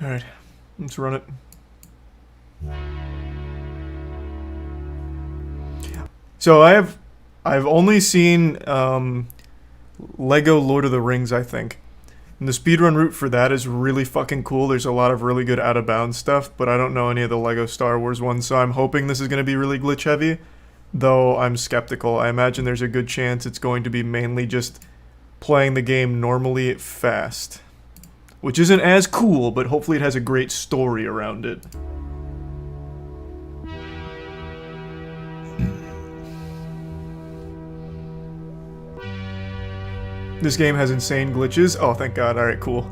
Alright, let's run it. So I've only seen Lego Lord of the Rings, I think. And the speedrun route for that is really fucking cool. There's a lot of really good out-of-bounds stuff, but I don't know any of the Lego Star Wars ones, so I'm hoping this is going to be really glitch-heavy, though I'm skeptical. I imagine there's a good chance it's going to be mainly just playing the game normally fast. Which isn't as cool, but hopefully it has a great story around it. This game has insane glitches. Oh, thank God. Alright, cool.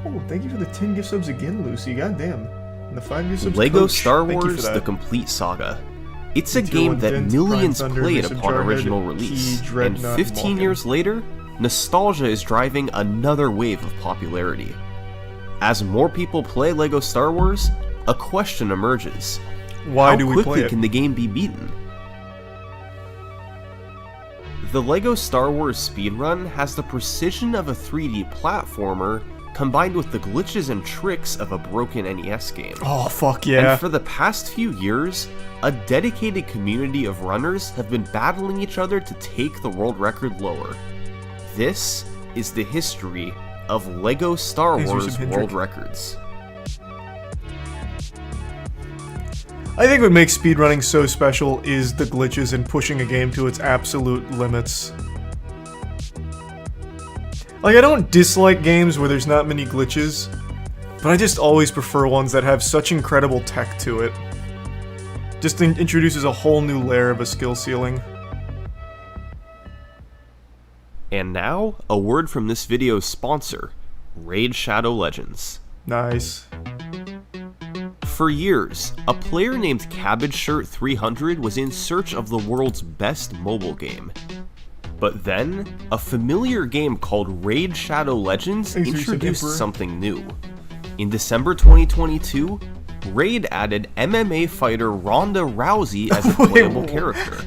Oh, thank you for the 10 gift subs again, Lucy. Goddamn. And the 5 gift subs. Lego Coach. Star Thank you Wars: for that. The Complete Saga. It's a Tier game 1 that Dent, millions Prime Thunder, played Mason upon Jarhead, original Key, release, and Dreadnought, 15 Vulcan. years later, nostalgia is driving another wave of popularity. As more people play Lego Star Wars, a question emerges. Why do How we quickly play it? can the game be beaten? The Lego Star Wars speedrun has the precision of a 3D platformer combined with the glitches and tricks of a broken NES game. Oh, fuck yeah. And for the past few years, a dedicated community of runners have been battling each other to take the world record lower. This is the history of Lego Star Wars World Records. I think what makes speedrunning so special is the glitches and pushing a game to its absolute limits. Like, I don't dislike games where there's not many glitches, but I just always prefer ones that have such incredible tech to it. Just introduces a whole new layer of a skill ceiling. And now, a word from this video's sponsor, Raid Shadow Legends. Nice. For years, a player named CabbageShirt300 was in search of the world's best mobile game. But then, a familiar game called Raid Shadow Legends introduced something new. In December 2022, Raid added MMA fighter Ronda Rousey as a playable character.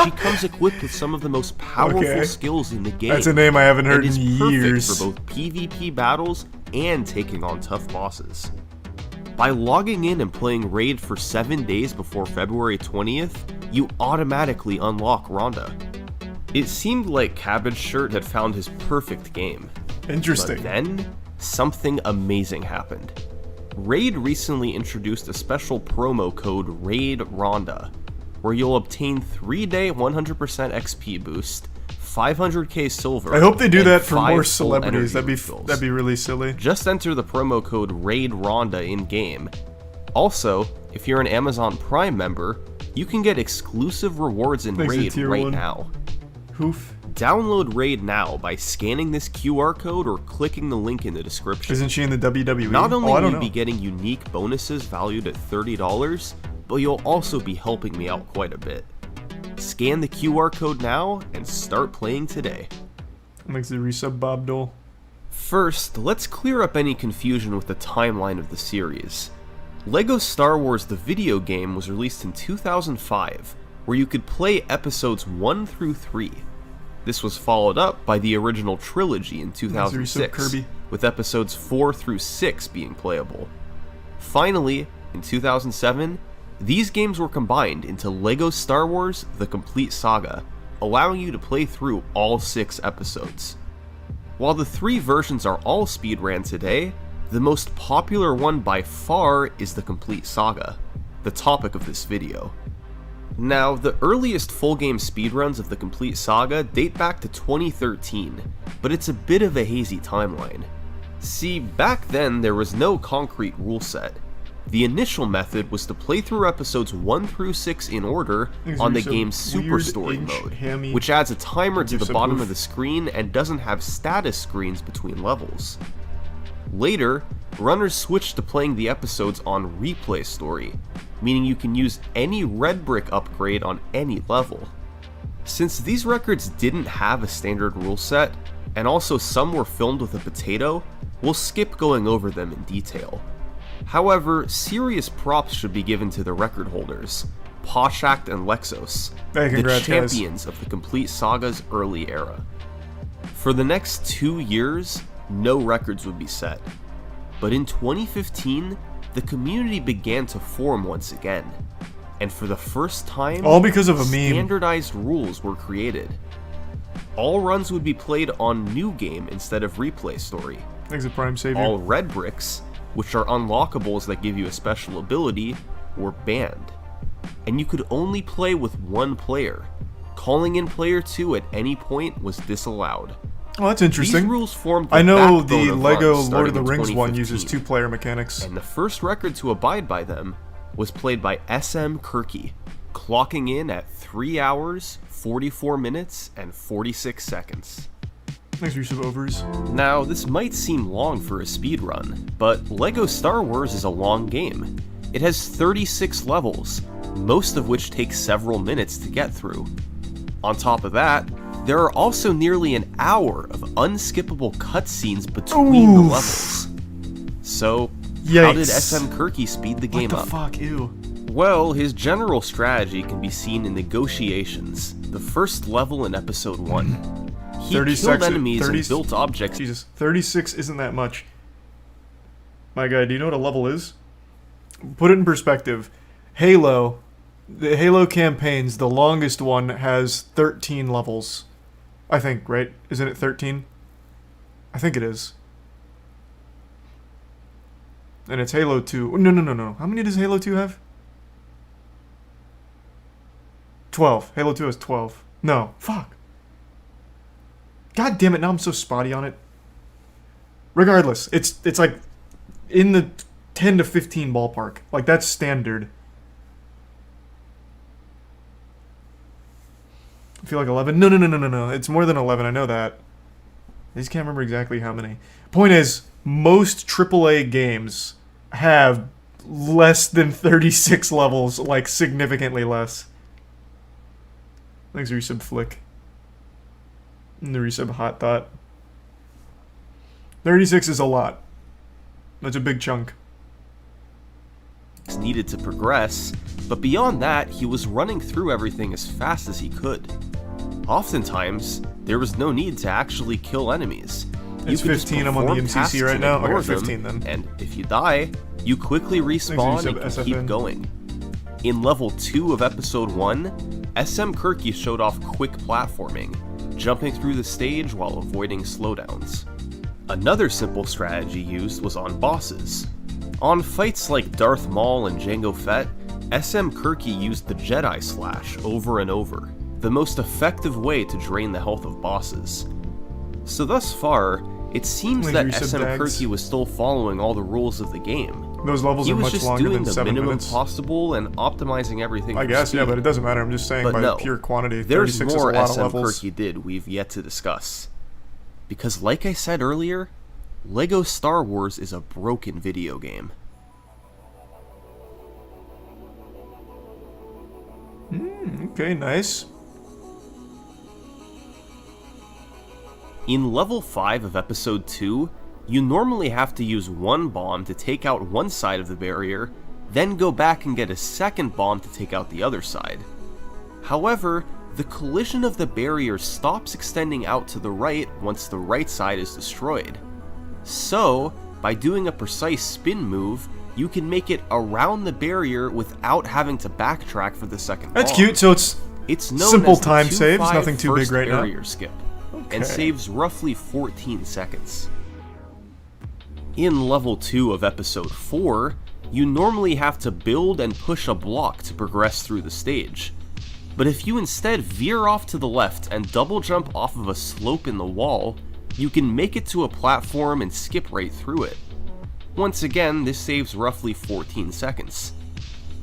She comes equipped with some of the most powerful skills in the game. That's a name I haven't heard and in is perfect years. for both PvP battles and taking on tough bosses. By logging in and playing Raid for 7 days before February 20th, you automatically unlock Ronda. It seemed like Cabbage Shirt had found his perfect game. Interesting. But then, something amazing happened. Raid recently introduced a special promo code RAID Ronda, where you'll obtain 3-day 100% XP boost, 500k silver. I hope they do that for 5 more full celebrities. energy That'd refills. be really silly. Just enter the promo code RAID Ronda in-game. Also, if you're an Amazon Prime member, you can get exclusive rewards in Thanks to Raid Tier right 1. now. Hoof. Download Raid now by scanning this QR code or clicking the link in the description. Isn't she in the WWE? Not only I will don't you know. be getting unique bonuses valued at $30, but you'll also be helping me out quite a bit. Scan the QR code now and start playing today. Makes the resub Bob Dole. First, let's clear up any confusion with the timeline of the series. Lego Star Wars the video game was released in 2005, where you could play episodes 1 through 3. This was followed up by the original trilogy in 2006, Kirby. with episodes 4 through 6 being playable. Finally, in 2007, these games were combined into Lego Star Wars The Complete Saga, allowing you to play through all 6 episodes. While the 3 versions are all speedran today, the most popular one by far is The Complete Saga, the topic of this video. Now, the earliest full game speedruns of The Complete Saga date back to 2013, but it's a bit of a hazy timeline. See, back then there was no concrete rule set. The initial method was to play through episodes 1 through 6 in order on the game's Super Story mode, which adds a timer to the bottom of the screen and doesn't have status screens between levels. Later, runners switched to playing the episodes on Replay Story, meaning you can use any red brick upgrade on any level. Since these records didn't have a standard rule set, and also some were filmed with a potato, we'll skip going over them in detail. However, serious props should be given to the record holders, Poshact and Lexos, Hey, the congrats, guys. champions of the Complete Saga's early era. For the next 2 years, no records would be set. But in 2015, the community began to form once again. And for the first time, all because of a meme, standardized rules were created. All runs would be played on New Game instead of Replay Story. Thanks to Prime Savior. All red bricks, which are unlockables that give you a special ability, were banned. And you could only play with one player. Calling in player 2 at any point was disallowed. Oh, that's interesting. These rules formed the I know backbone the of Lego runs Lord of the starting in Rings one 2015. uses 2-player mechanics. And the first record to abide by them was played by SM Kirky, clocking in at 3 hours, 44 minutes, and 46 seconds. Thanks for use of overs. Now, this might seem long for a speedrun, but LEGO Star Wars is a long game. It has 36 levels, most of which take several minutes to get through. On top of that, there are also nearly an hour of unskippable cutscenes between the levels. So, how did SM Kirky speed the game up? What the fuck, ew. Well, his general strategy can be seen in Negotiations, the first level in Episode 1. He killed enemies and built objects. Jesus, 36 isn't that much. My guy, do you know what a level is? Put it in perspective. Halo, the Halo campaigns, the longest one has 13 levels. I think, right? Isn't it 13? I think it is. And it's Halo 2. No. How many does Halo 2 have? 12. Halo 2 has 12. No. Fuck. God damn it, now I'm so spotty on it. Regardless, it's like in the 10 to 15 ballpark. Like, that's standard. I feel like 11. No. It's more than 11, I know that. I just can't remember exactly how many. Point is, most AAA games have less than 36 levels, like significantly less. Thanks, Resub Flick. And the Resub Hot Thought. 36 is a lot. That's a big chunk. Needed to progress, but beyond that, he was running through everything as fast as he could. Oftentimes, there was no need to actually kill enemies. It's 15, I'm on the MCC right now. I got 15 then. And if you die, you quickly respawn and can keep going. In level 2 of episode 1, SM Kirky showed off quick platforming, jumping through the stage while avoiding slowdowns. Another simple strategy used was on bosses. On fights like Darth Maul and Jango Fett, SM Kirky used the Jedi Slash over and over, the most effective way to drain the health of bosses. So thus far, it seems that SM Kirky was still following all the rules of the game. Those levels are much longer than 7 minutes. He was just doing the minimum possible and optimizing everything I guess, yeah, but it doesn't matter. I'm just saying by pure quantity, 36 is a lot of levels. There's more SM Kirky did we've yet to discuss. Because like I said earlier, LEGO Star Wars is a broken video game. Okay, nice. In level 5 of episode 2, you normally have to use one bomb to take out one side of the barrier, then go back and get a second bomb to take out the other side. However, the collision of the barrier stops extending out to the right once the right side is destroyed. So, by doing a precise spin move, you can make it around the barrier without having to backtrack for the second That's bomb. Cute, so it's known simple as the time saves, 2-5 nothing too big first right now. barrier skip, and saves roughly 14 seconds. In level 2 of episode 4, you normally have to build and push a block to progress through the stage. But if you instead veer off to the left and double jump off of a slope in the wall, you can make it to a platform and skip right through it. Once again, this saves roughly 14 seconds.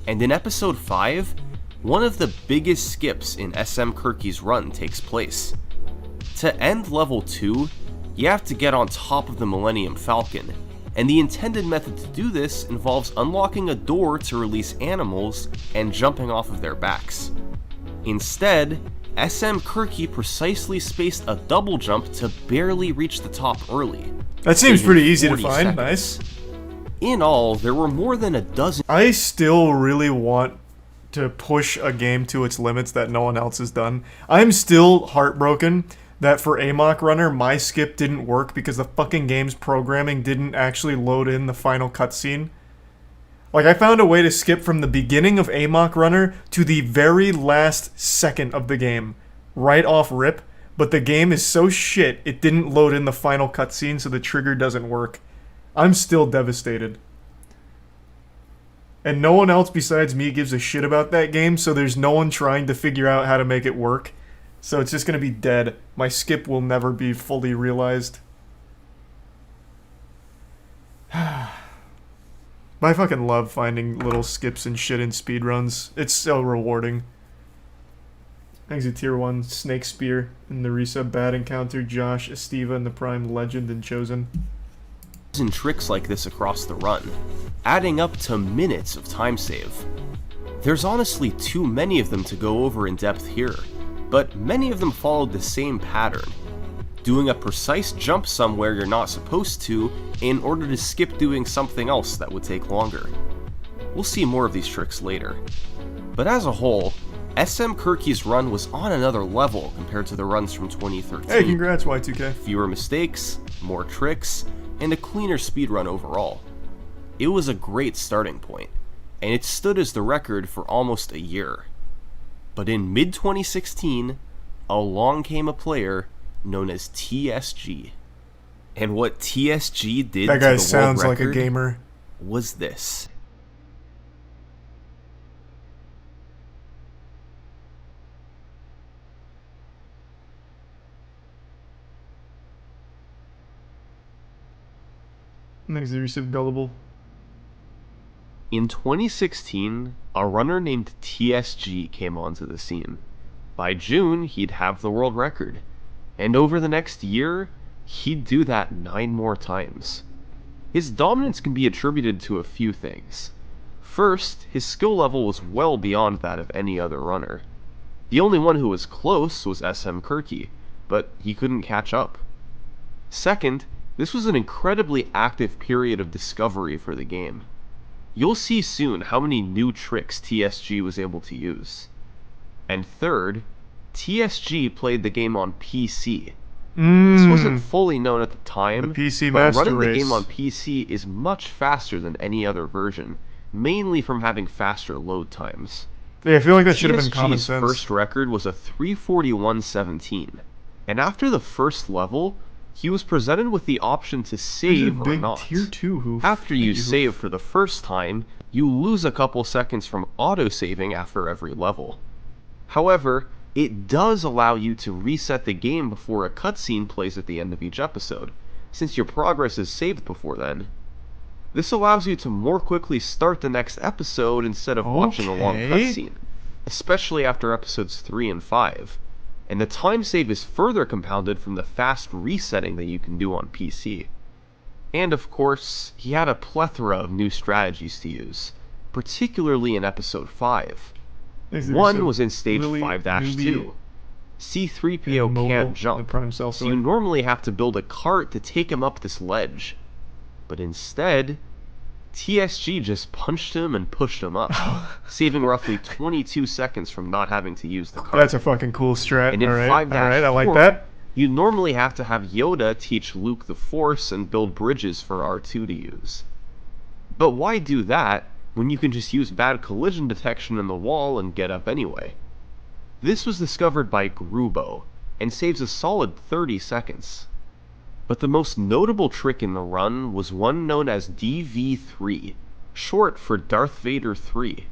And in episode 5, one of the biggest skips in SM Kirky's run takes place. To end level 2, you have to get on top of the Millennium Falcon, and the intended method to do this involves unlocking a door to release animals and jumping off of their backs. Instead, SM Kirky precisely spaced a double jump to barely reach the top early. That seems pretty easy to 40 find, seconds. nice. In all, there were more than a dozen. I still really want to push a game to its limits that no one else has done. I'm still heartbroken that for Amok Runner, my skip didn't work because the fucking game's programming didn't actually load in the final cutscene. Like, I found a way to skip from the beginning of Amok Runner to the very last second of the game, right off rip, but the game is so shit, it didn't load in the final cutscene, so the trigger doesn't work. I'm still devastated. And no one else besides me gives a shit about that game, so there's no one trying to figure out how to make it work. So it's just gonna be dead. My skip will never be fully realized. But I fucking love finding little skips and shit in speedruns. It's so rewarding. Thanks to Tier 1 Snake Spear in the resub Bad Encounter, Josh, Estiva, and the Prime Legend and Chosen. And tricks like this across the run, adding up to minutes of time save. There's honestly too many of them to go over in depth here, but many of them followed the same pattern. Doing a precise jump somewhere you're not supposed to in order to skip doing something else that would take longer. We'll see more of these tricks later. But as a whole, SM Kirky's run was on another level compared to the runs from 2013. Hey, congrats Y2K. Fewer mistakes, more tricks, and a cleaner speedrun overall. It was a great starting point, and it stood as the record for almost a year. But in mid-2016, along came a player known as TSG. And what TSG did that to guy the sounds world like a record gamer. was this. Next, they received Gullible. In 2016, a runner named TSG came onto the scene. By June, he'd have the world record. And over the next year, he'd do that 9 more times. His dominance can be attributed to a few things. First, his skill level was well beyond that of any other runner. The only one who was close was SM Kirky, but he couldn't catch up. Second, this was an incredibly active period of discovery for the game. You'll see soon how many new tricks TSG was able to use. And third, TSG played the game on PC. This wasn't fully known at the time, The PC but Master running the Race. game on PC is much faster than any other version, mainly from having faster load times. Yeah, I feel like that should have been common TSG's sense. first record was a 341.17, and after the first level, he was presented with the option to There's a save or big not. Tier 2 hoof. After you Thank save for the first time, you lose a couple seconds from auto-saving after every level. However, it does allow you to reset the game before a cutscene plays at the end of each episode, since your progress is saved before then. This allows you to more quickly start the next episode instead of watching a long Okay. cutscene, especially after episodes 3 and 5. And the time save is further compounded from the fast resetting that you can do on PC. And of course, he had a plethora of new strategies to use, particularly in episode 5. One was in stage 5-2. C-3PO can't jump, so you normally have to build a cart to take him up this ledge. But instead, TSG just punched him and pushed him up, saving roughly 22 seconds from not having to use the cart. That's a fucking cool strat. And in Alright, 5-4, I like that. you normally have to have Yoda teach Luke the Force and build bridges for R2 to use. But why do that when you can just use bad collision detection in the wall and get up anyway? This was discovered by Grubo, and saves a solid 30 seconds. But the most notable trick in the run was one known as DV3, short for Darth Vader 3.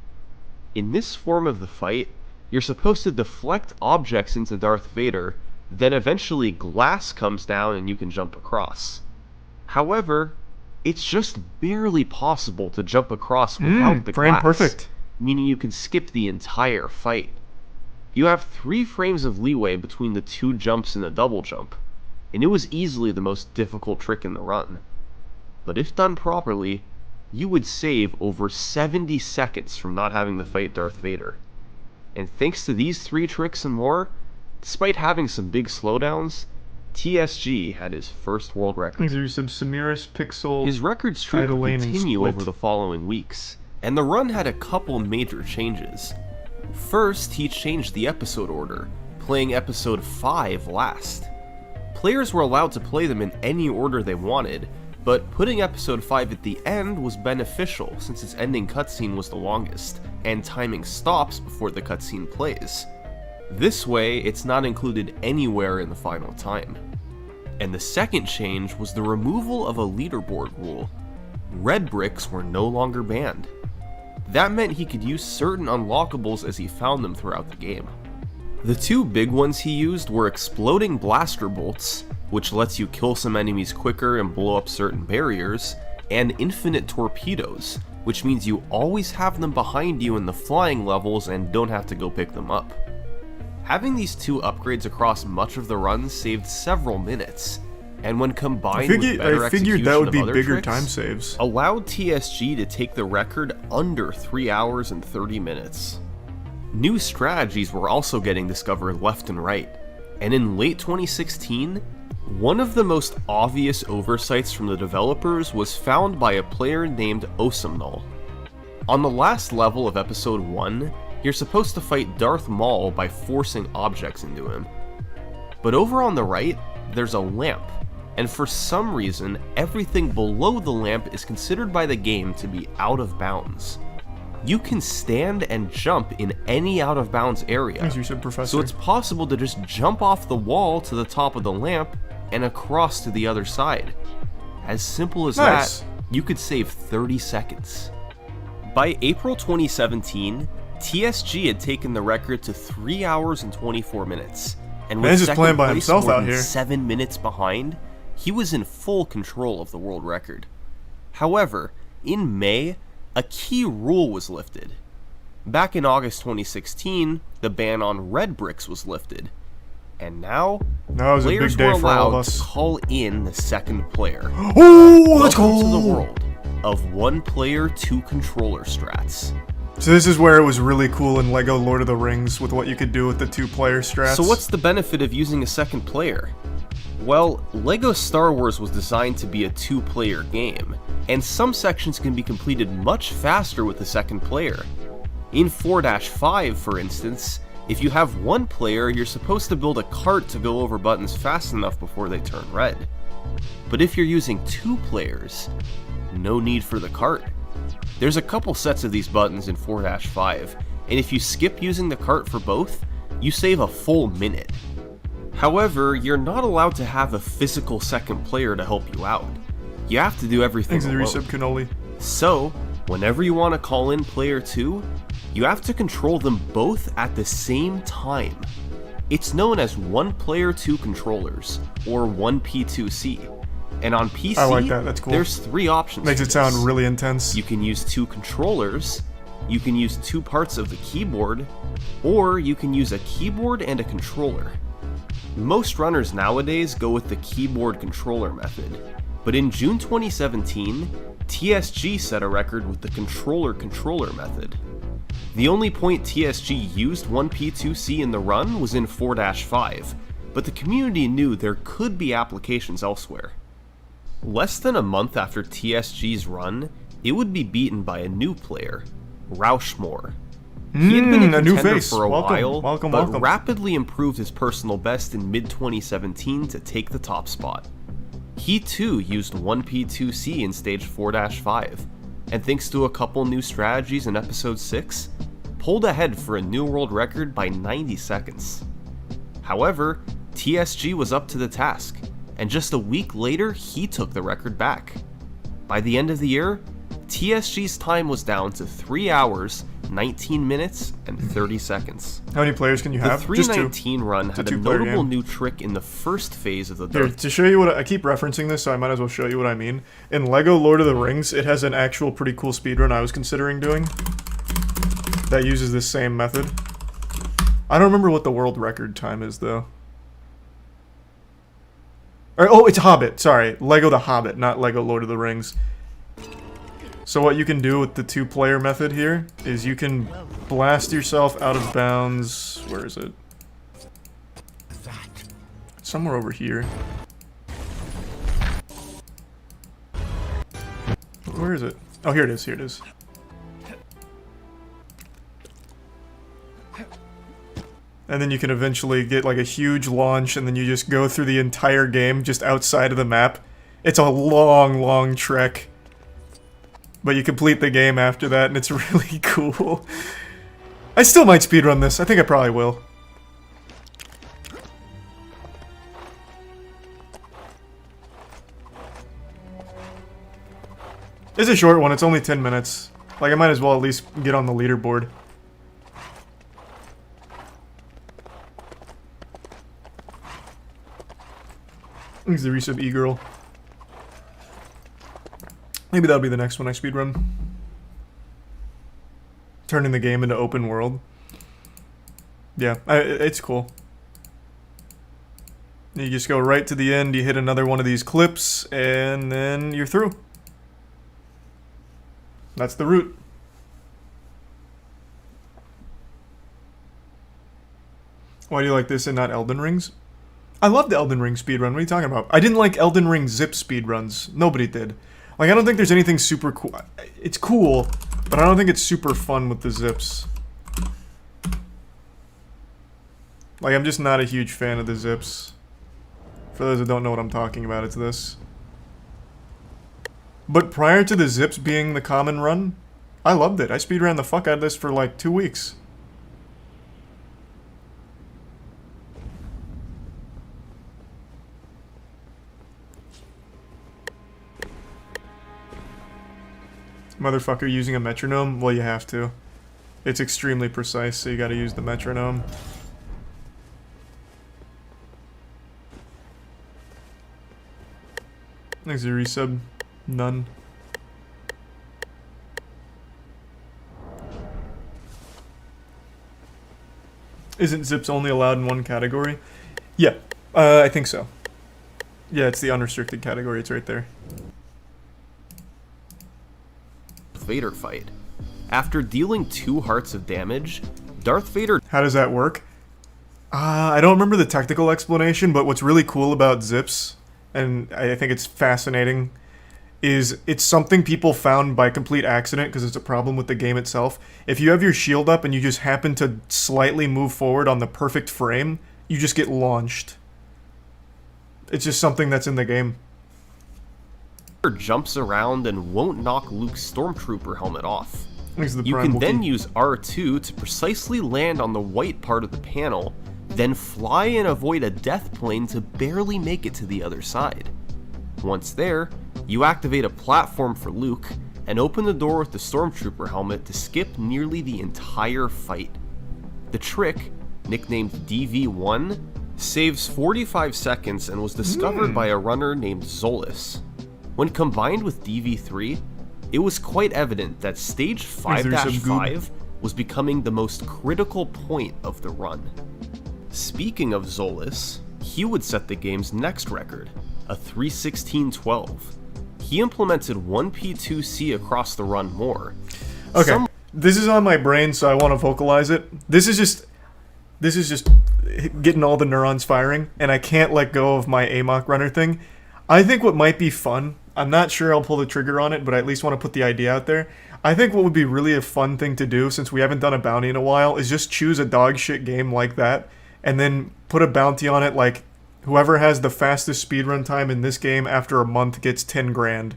In this form of the fight, you're supposed to deflect objects into Darth Vader, then eventually glass comes down and you can jump across. However, it's just barely possible to jump across without the frame glass, perfect. meaning you can skip the entire fight. You have 3 frames of leeway between the 2 jumps and the double jump, and it was easily the most difficult trick in the run. But if done properly, you would save over 70 seconds from not having to fight Darth Vader. And thanks to these 3 tricks and more, despite having some big slowdowns, TSG had his first world record. Thanks for some Samiris Pixel. His record streak Idle would lane and continue split. over the following weeks, and the run had a couple major changes. First, he changed the episode order, playing episode 5 last. Players were allowed to play them in any order they wanted, but putting episode 5 at the end was beneficial since its ending cutscene was the longest, and timing stops before the cutscene plays. This way, it's not included anywhere in the final time. And the second change was the removal of a leaderboard rule. Red bricks were no longer banned. That meant he could use certain unlockables as he found them throughout the game. The two big ones he used were exploding blaster bolts, which lets you kill some enemies quicker and blow up certain barriers, and infinite torpedoes, which means you always have them behind you in the flying levels and don't have to go pick them up. Having these two upgrades across much of the run saved several minutes, and when combined with better I figured that would be execution of other bigger tricks, time saves. allowed TSG to take the record under 3 hours and 30 minutes. New strategies were also getting discovered left and right, and in late 2016, one of the most obvious oversights from the developers was found by a player named Osamnol. On the last level of episode 1, you're supposed to fight Darth Maul by forcing objects into him. But over on the right, there's a lamp, and for some reason, everything below the lamp is considered by the game to be out of bounds. You can stand and jump in any out of bounds area, As you said, Professor. so it's possible to just jump off the wall to the top of the lamp and across to the other side. As simple as Nice. that, you could save 30 seconds. By April 2017, TSG had taken the record to 3 hours and 24 minutes, and with Man's just second playing by place himself more out than here. 7 minutes behind, he was in full control of the world record. However, in May, a key rule was lifted. Back in August 2016, the ban on red bricks was lifted, and now That was a big players day were for all of allowed us. to call in the second player. Oh, let's Welcome go! to the world of one player, two controller strats. So this is where it was really cool in LEGO Lord of the Rings with what you could do with the two-player strats. So what's the benefit of using a second player? Well, LEGO Star Wars was designed to be a two-player game, and some sections can be completed much faster with the second player. In 4-5, for instance, if you have one player, you're supposed to build a cart to go over buttons fast enough before they turn red. But if you're using two players, no need for the cart. There's a couple sets of these buttons in 4-5, and if you skip using the cart for both, you save a full minute. However, you're not allowed to have a physical second player to help you out. You have to do everything Thanks to the alone. resub cannoli. So, whenever you want to call in player 2, you have to control them both at the same time. It's known as one player 2 controllers, or 1P2C. And on PC, I like that, that's cool. there's 3 options. Makes for it sound this. really intense. You can use 2 controllers, you can use 2 parts of the keyboard, or you can use a keyboard and a controller. Most runners nowadays go with the keyboard controller method, but in June 2017, TSG set a record with the controller method. The only point TSG used 1P2C in the run was in 4-5, but the community knew there could be applications elsewhere. Less than a month after TSG's run, it would be beaten by a new player, Rauschmore. He had been a a new contender face. for a Welcome, while, welcome, but welcome. rapidly improved his personal best in mid-2017 to take the top spot. He too used 1P2C in stage 4-5, and thanks to a couple new strategies in episode 6, pulled ahead for a new world record by 90 seconds. However, TSG was up to the task, and just a week later he took the record back. By the end of the year, TSG's time was down to 3 hours, 19 minutes, and 30 seconds. How many players can you The have? Just two. 319 run had a two-player notable game. new trick in the first phase of the Here, Darth. to show you what I keep referencing this, so I might as well show you what I mean. In LEGO Lord of the Rings, it has an actual pretty cool speedrun I was considering doing that uses this same method. I don't remember what the world record time is, though. Or, oh, it's Hobbit. Sorry. LEGO the Hobbit, not LEGO Lord of the Rings. So what you can do with the two-player method here is you can blast yourself out of bounds. Where is it? Somewhere over here. Where is it? Oh, here it is. Here it is. And then you can eventually get like a huge launch, and then you just go through the entire game just outside of the map. It's a long, long trek. But you complete the game after that, and it's really cool. I still might speedrun this. I think I probably will. It's a short one. It's only 10 minutes. Like, I might as well at least get on the leaderboard. Thanks the resub E-Girl. Maybe that'll be the next one I speedrun. Turning the game into open world. Yeah, it's cool. You just go right to the end, you hit another one of these clips, and then you're through. That's the route. Why do you like this and not Elden Rings? I love the Elden Ring speedrun. What are you talking about? I didn't like Elden Ring zip speedruns. Nobody did. Like, I don't think there's anything super cool. It's cool, but I don't think it's super fun with the zips. Like, I'm just not a huge fan of the zips. For those that don't know what I'm talking about, it's this. But prior to the zips being the common run, I loved it. I speedran the fuck out of this for like 2 weeks. Motherfucker using a metronome? Well, you have to. It's extremely precise, so you gotta use the metronome. Thanks, a resub. None. Isn't zips only allowed in one category? Yeah, I think so. Yeah, it's the unrestricted category. It's right there. Vader fight. After dealing 2 hearts of damage, Darth Vader... How does that work? I don't remember the technical explanation, but what's really cool about zips, and I think it's fascinating, is it's something people found by complete accident because it's a problem with the game itself. If you have your shield up and you just happen to slightly move forward on the perfect frame, you just get launched. It's just something that's in the game. Jumps around and won't knock Luke's stormtrooper helmet off. You can Wookiee. then use R2 to precisely land on the white part of the panel, then fly and avoid a death plane to barely make it to the other side. Once there, you activate a platform for Luke and open the door with the stormtrooper helmet to skip nearly the entire fight. The trick, nicknamed DV1, saves 45 seconds and was discovered by a runner named Zolis. When combined with DV3, it was quite evident that stage 5-5 was becoming the most critical point of the run. Speaking of Zolis, he would set the game's next record, a 3:16:12. He implemented 1P2C across the run more. Okay, this is on my brain, so I want to vocalize it. This is just getting all the neurons firing, and I can't let go of my AMOC runner thing. I think what might be fun, I'm not sure I'll pull the trigger on it, but I at least want to put the idea out there. I think what would be really a fun thing to do, since we haven't done a bounty in a while, is just choose a dog shit game like that, and then put a bounty on it, like, whoever has the fastest speedrun time in this game after a month gets 10 grand.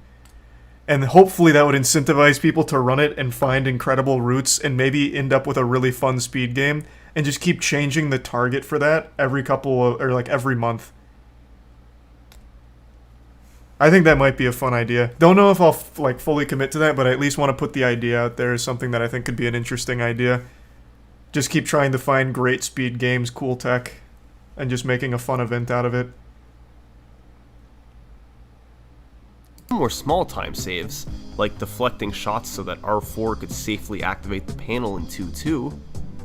And hopefully that would incentivize people to run it and find incredible routes and maybe end up with a really fun speed game, and just keep changing the target for that every every month. I think that might be a fun idea. Don't know if I'll fully commit to that, but I at least want to put the idea out there as something that I think could be an interesting idea. Just keep trying to find great speed games, cool tech, and just making a fun event out of it. More small time saves, like deflecting shots so that R4 could safely activate the panel in 2-2,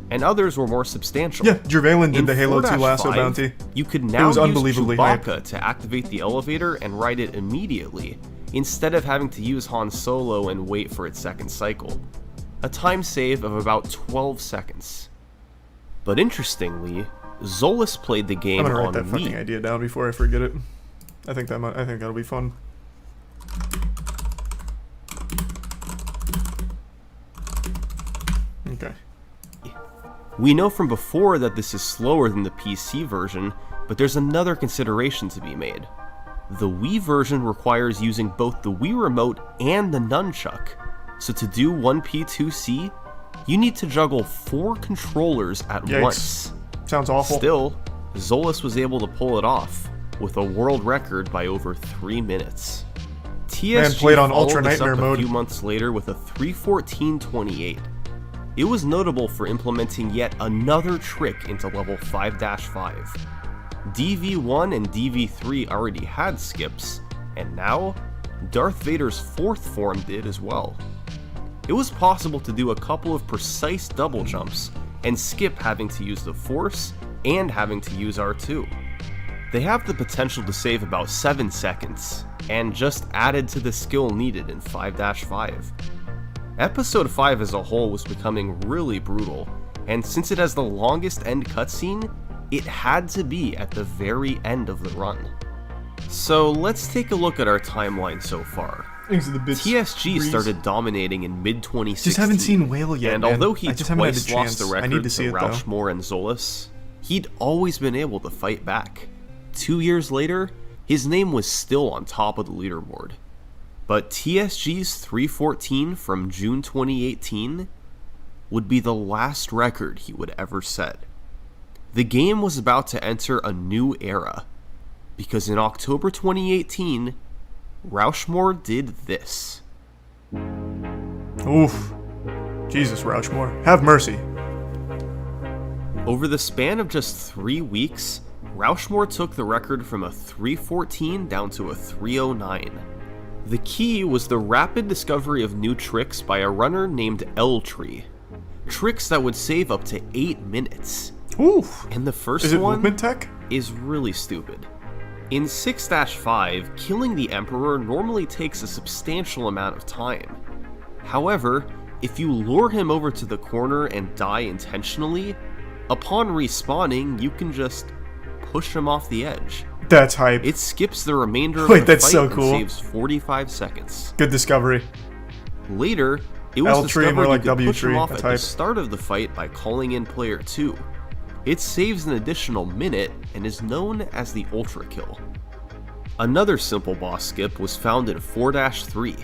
and others were more substantial. Yeah, Jervalen did the Halo 2 lasso 4-5, bounty. You could now use unbelievably Chewbacca to activate the elevator and ride it immediately, instead of having to use Han Solo and wait for its second cycle. A time save of about 12 seconds. But interestingly, Zolis played the game I'm gonna write on that fucking Wii. idea down before I forget it. I think that'll be fun. Okay. We know from before that this is slower than the PC version, but there's another consideration to be made. The Wii version requires using both the Wii Remote and the nunchuck, so to do 1P2C, you need to juggle 4 controllers at Yikes. once. Sounds awful. Still, Zolas was able to pull it off, with a world record by over 3 minutes. TSG played on followed Ultra this up Nightmare mode. a few months later with a 3:14:28. It was notable for implementing yet another trick into level 5-5. DV1 and DV3 already had skips, and now, Darth Vader's 4th form did as well. It was possible to do a couple of precise double jumps, and skip having to use the Force and having to use R2. They have the potential to save about 7 seconds, and just added to the skill needed in 5-5. Episode 5 as a whole was becoming really brutal, and since it has the longest end cutscene, it had to be at the very end of the run. So let's take a look at our timeline so far. TSG started dominating in mid-2016. Just haven't seen Whale yet, and man. although he I just haven't had twice the lost the chance. I record need to see it, though. Rauschmore and Zolas, he'd always been able to fight back. 2 years later, his name was still on top of the leaderboard. But TSG's 3:14 from June 2018 would be the last record he would ever set. The game was about to enter a new era, because in October 2018, Rauschmore did this. Oof. Jesus, Rauschmore. Have mercy. Over the span of just 3 weeks, Rauschmore took the record from a 3:14 down to a 3:09. The key was the rapid discovery of new tricks by a runner named L-Tree. Tricks that would save up to 8 minutes. Oof. And the first Is it one movement tech? is really stupid. In 6-5, killing the Emperor normally takes a substantial amount of time. However, if you lure him over to the corner and die intentionally, upon respawning, you can just push him off the edge. That's hype. It skips the remainder of Wait, the that's fight so and cool. saves 45 seconds. Good discovery. Later, it was L-Tree, discovered more like you could push him W-Tree, off that's at the hype. start of the fight by calling in player 2. It saves an additional minute and is known as the Ultra Kill. Another simple boss skip was found in 4-3.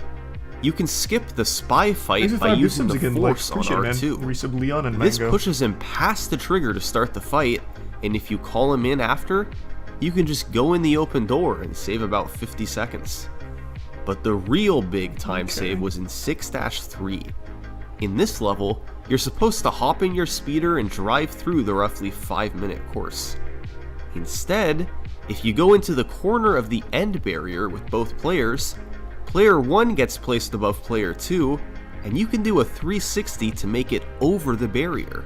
You can skip the spy fight by using the Force on R2. Resub Leon and This Mango. pushes him past the trigger to start the fight, and if you call him in after, you can just go in the open door and save about 50 seconds. But the real big time save was in 6-3. In this level, you're supposed to hop in your speeder and drive through the roughly 5-minute course. Instead, if you go into the corner of the end barrier with both players, player 1 gets placed above player 2, and you can do a 360 to make it over the barrier.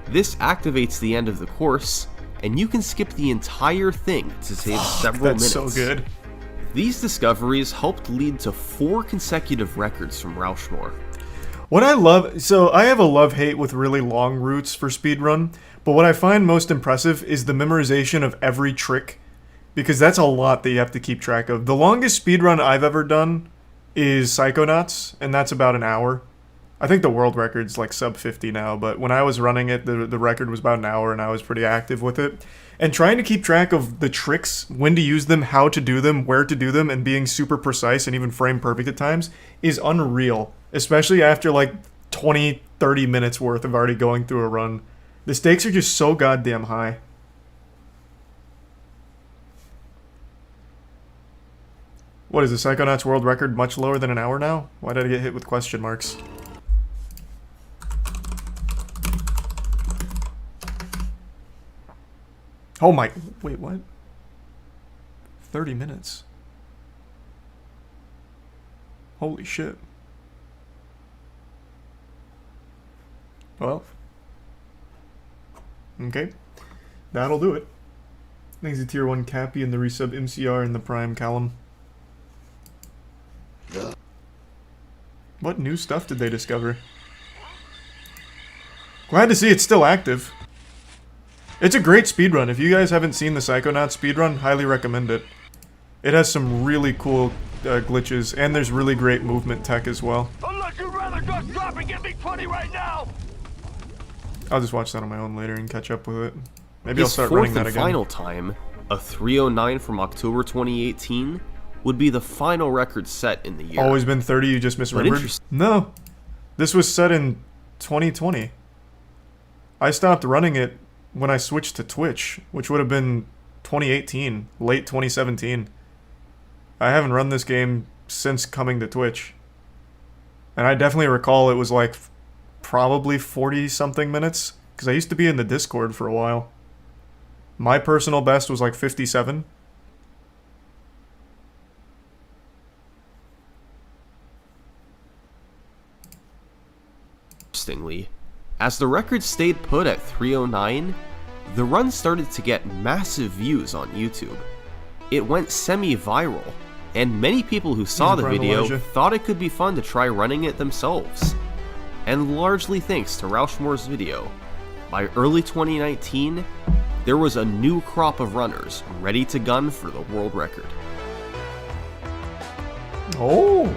This activates the end of the course, and you can skip the entire thing to save several minutes. That's so good. These discoveries helped lead to 4 consecutive records from Rauschmore. What I love, so I have a love-hate with really long routes for speedrun, but what I find most impressive is the memorization of every trick, because that's a lot that you have to keep track of. The longest speedrun I've ever done is Psychonauts, and that's about an hour. I think the world record's like sub 50 now, but when I was running it, the record was about an hour, and I was pretty active with it. And trying to keep track of the tricks, when to use them, how to do them, where to do them, and being super precise and even frame perfect at times is unreal. Especially after like 20, 30 minutes worth of already going through a run. The stakes are just so goddamn high. What is the Psychonauts world record much lower than an hour now? Why did I get hit with question marks? Oh my, wait, what? 30 minutes. Holy shit. Well. Okay. That'll do it. Thanks to Tier 1 Cappy and the resub MCR and the Prime Callum. What new stuff did they discover? Glad to see it's still active. It's a great speedrun. If you guys haven't seen the Psychonauts speedrun, highly recommend it. It has some really cool glitches, and there's really great movement tech as well. Unless you'd rather just drop and give me 20 right now! I'll just watch that on my own later and catch up with it. Maybe I'll His start fourth running that and again. final time, a 3:09 from October 2018, would be the final record set in the year. Always been 30, you just misremembered? interest- No. This was set in 2020. I stopped running it when I switched to Twitch, which would have been 2018, late 2017. I haven't run this game since coming to Twitch. And I definitely recall it was like probably 40-something minutes, because I used to be in the Discord for a while. My personal best was like 57. Interestingly, as the record stayed put at 3:09, the run started to get massive views on YouTube. It went semi-viral, and many people who saw the Brian video Elijah. thought it could be fun to try running it themselves. And largely thanks to Rauschmore's video, by early 2019, there was a new crop of runners ready to gun for the world record. Oh,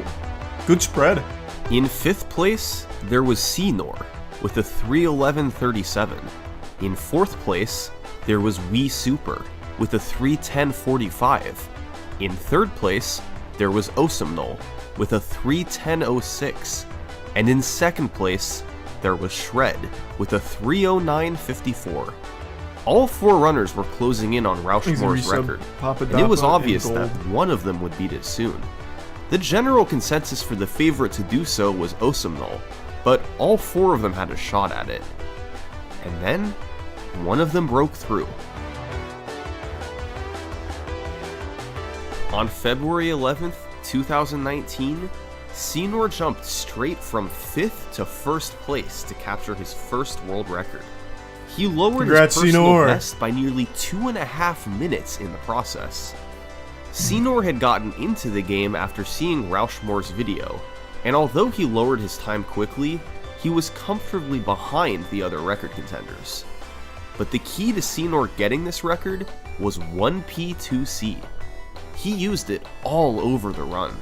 good spread. In 5th place, there was Cenor with a 3:11:37. In 4th place, there was Super with a 3:10:45. In 3rd place, there was Osamnol with a 3:10:06. And in 2nd place, there was Shred with a 3:09:54. All 4 runners were closing in on Rauschmore's resub record, Papa and it was Dappa in obvious that gold. one of them would beat it soon. The general consensus for the favorite to do so was Osamnol, but all 4 of them had a shot at it. And then, one of them broke through. On February 11th, 2019, Cenor jumped straight from 5th to 1st place to capture his first world record. He lowered Congrats, his personal Cenor. best by nearly 2.5 minutes in the process. Cenor had gotten into the game after seeing Rauschmore's video, and although he lowered his time quickly, he was comfortably behind the other record contenders. But the key to Cenor getting this record was 1P2C. He used it all over the run.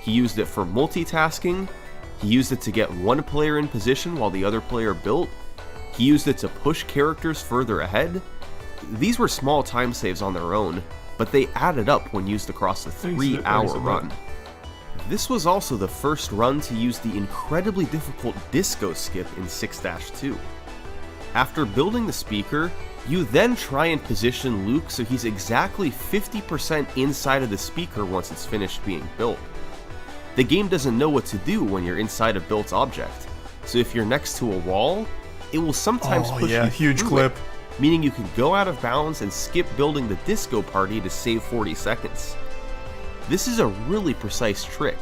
He used it for multitasking, he used it to get one player in position while the other player built, he used it to push characters further ahead. These were small time saves on their own, but they added up when used across a 3-hour run. This was also the first run to use the incredibly difficult disco skip in 6-2. After building the speaker, you then try and position Luke so he's exactly 50% inside of the speaker once it's finished being built. The game doesn't know what to do when you're inside a built object, so if you're next to a wall, it will sometimes push you huge through clip. it, meaning you can go out of bounds and skip building the disco party to save 40 seconds. This is a really precise trick,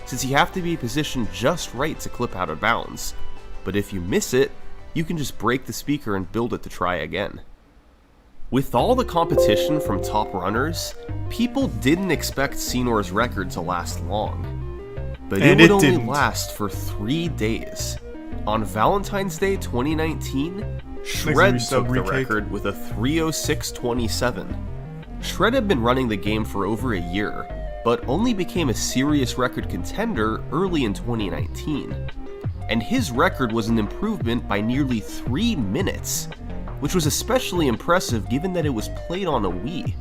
since you have to be positioned just right to clip out of bounds, but if you miss it, you can just break the speaker and build it to try again. With all the competition from top runners, people didn't expect Cenor's record to last long. But And it it would only didn't. last for 3 days. On Valentine's Day 2019, Shred resub took the recake. record with a 3:06:27. Shred had been running the game for over a year, but only became a serious record contender early in 2019. And his record was an improvement by nearly 3 minutes, which was especially impressive given that it was played on a Wii.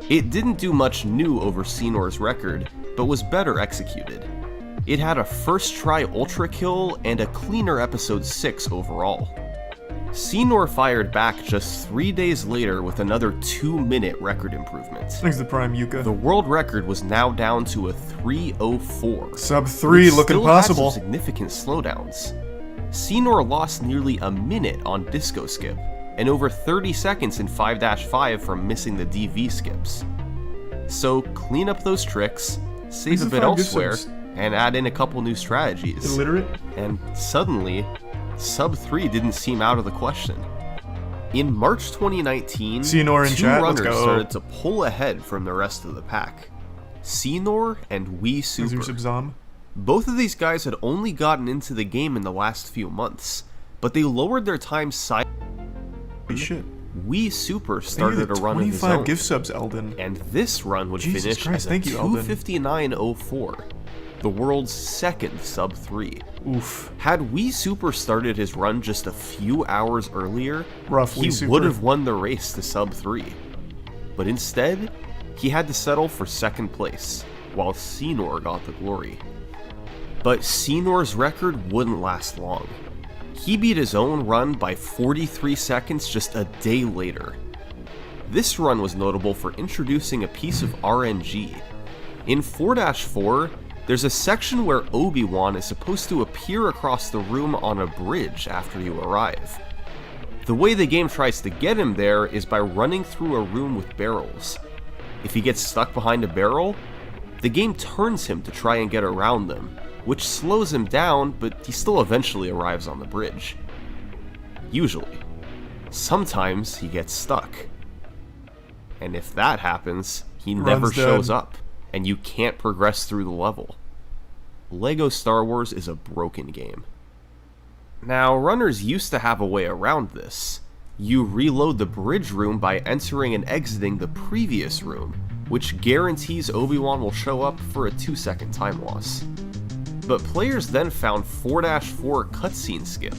It didn't do much new over Cenor's record, but was better executed. It had a first try ultra kill and a cleaner episode 6 overall. Cenor fired back just 3 days later with another 2-minute record improvement. Thanks to Prime Yuka. The world record was now down to a 3:04. Sub 3 It looking still had possible. some significant slowdowns. Cenor lost nearly a minute on disco skip, and over 30 seconds in 5-5 from missing the DV skips. So clean up those tricks, save These a are bit 5 gift elsewhere, subs. and add in a couple new strategies. Illiterate? And suddenly, sub 3 didn't seem out of the question. In March 2019, Cenor in 2 chat, let's runners go. started to pull ahead from the rest of the pack. Cenor and Thanks for Super. Subzom. Both of these guys had only gotten into the game in the last few months, but they lowered their time side. Holy shit. Super Thank you started to a run of his 25 own, gift subs, Eldon. and this run would Jesus finish Christ, as a thank you, Eldon. 2:59:04. the world's second sub-3. Oof. Had Wii Super started his run just a few hours earlier, Rough he Wii Super. would have won the race to sub-3. But instead, he had to settle for second place, while Cenor got the glory. But Cenor's record wouldn't last long. He beat his own run by 43 seconds just a day later. This run was notable for introducing a piece of RNG. In 4-4, there's a section where Obi-Wan is supposed to appear across the room on a bridge after you arrive. The way the game tries to get him there is by running through a room with barrels. If he gets stuck behind a barrel, the game turns him to try and get around them, which slows him down, but he still eventually arrives on the bridge. Usually. Sometimes he gets stuck. And if that happens, he never shows up, and you can't progress through the level. LEGO Star Wars is a broken game. Now, runners used to have a way around this. You reload the bridge room by entering and exiting the previous room, which guarantees Obi-Wan will show up for a 2-second time loss. But players then found 4-4 cutscene skip.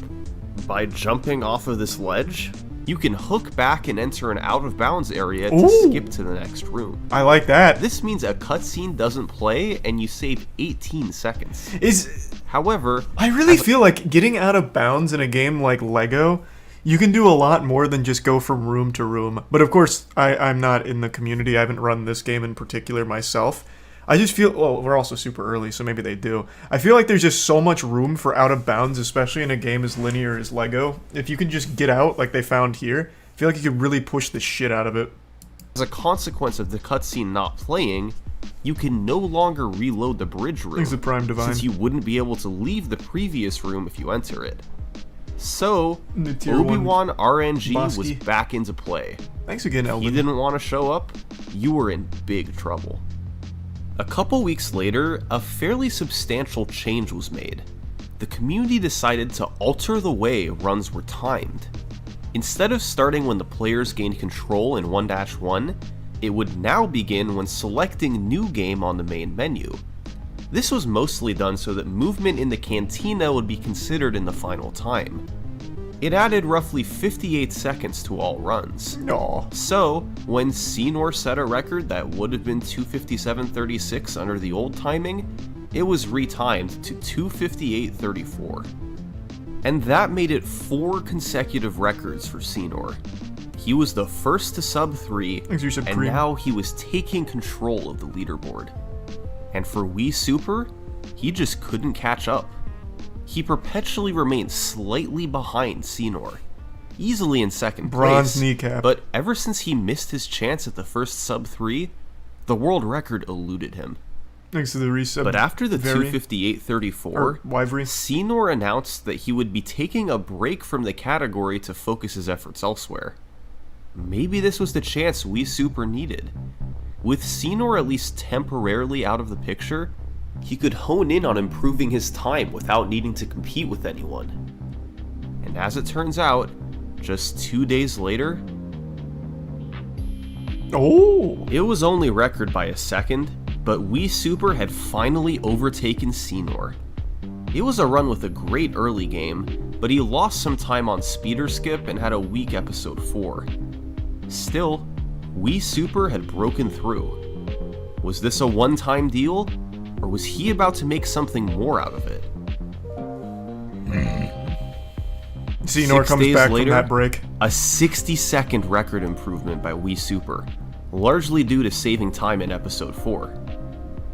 By jumping off of this ledge, you can hook back and enter an out-of-bounds area to skip to the next room. I like that. This means a cutscene doesn't play and you save 18 seconds. However, I really feel like getting out of bounds in a game like LEGO, you can do a lot more than just go from room to room. But of course, I'm not in the community. I haven't run this game in particular myself. I just feel, well, we're also super early, so maybe they do. I feel like there's just so much room for out of bounds, especially in a game as linear as LEGO. If you can just get out like they found here, I feel like you could really push the shit out of it. As a consequence of the cutscene not playing, you can no longer reload the bridge room, Thanks to Prime Divine. since you wouldn't be able to leave the previous room if you enter it. So, Tier Obi-Wan 1 RNG was Bosky. back into play. Thanks again, If Eldon. you didn't want to show up, you were in big trouble. A couple weeks later, a fairly substantial change was made. The community decided to alter the way runs were timed. Instead of starting when the players gained control in 1-1, it would now begin when selecting New Game on the main menu. This was mostly done so that movement in the cantina would be considered in the final time. It added roughly 58 seconds to all runs. Aw. So, when Cenor set a record that would have been 2:57.36 under the old timing, it was retimed to 2:58.34. And that made it 4 consecutive records for Cenor. He was the first to sub-3, Thanks for your sub and cream. now he was taking control of the leaderboard. And for Wii Super, he just couldn't catch up. He perpetually remained slightly behind Cenor, easily in second Bronze place, kneecap. but ever since he missed his chance at the first sub-3, the world record eluded him. Thanks to the resub. But after the Very- 2:58.34, or Wivery. Cenor announced that he would be taking a break from the category to focus his efforts elsewhere. Maybe this was the chance Wii Super needed. With Cenor at least temporarily out of the picture, he could hone in on improving his time without needing to compete with anyone. And as it turns out, just 2 days later, Oh! it was only record by a second, but Wii Super had finally overtaken Cenor. It was a run with a great early game, but he lost some time on speeder skip and had a weak episode 4. Still, Wii Super had broken through. Was this a one-time deal, or was he about to make something more out of it? Cenor 6 comes days back later, from that break. A 60-second record improvement by Wii Super, largely due to saving time in episode 4.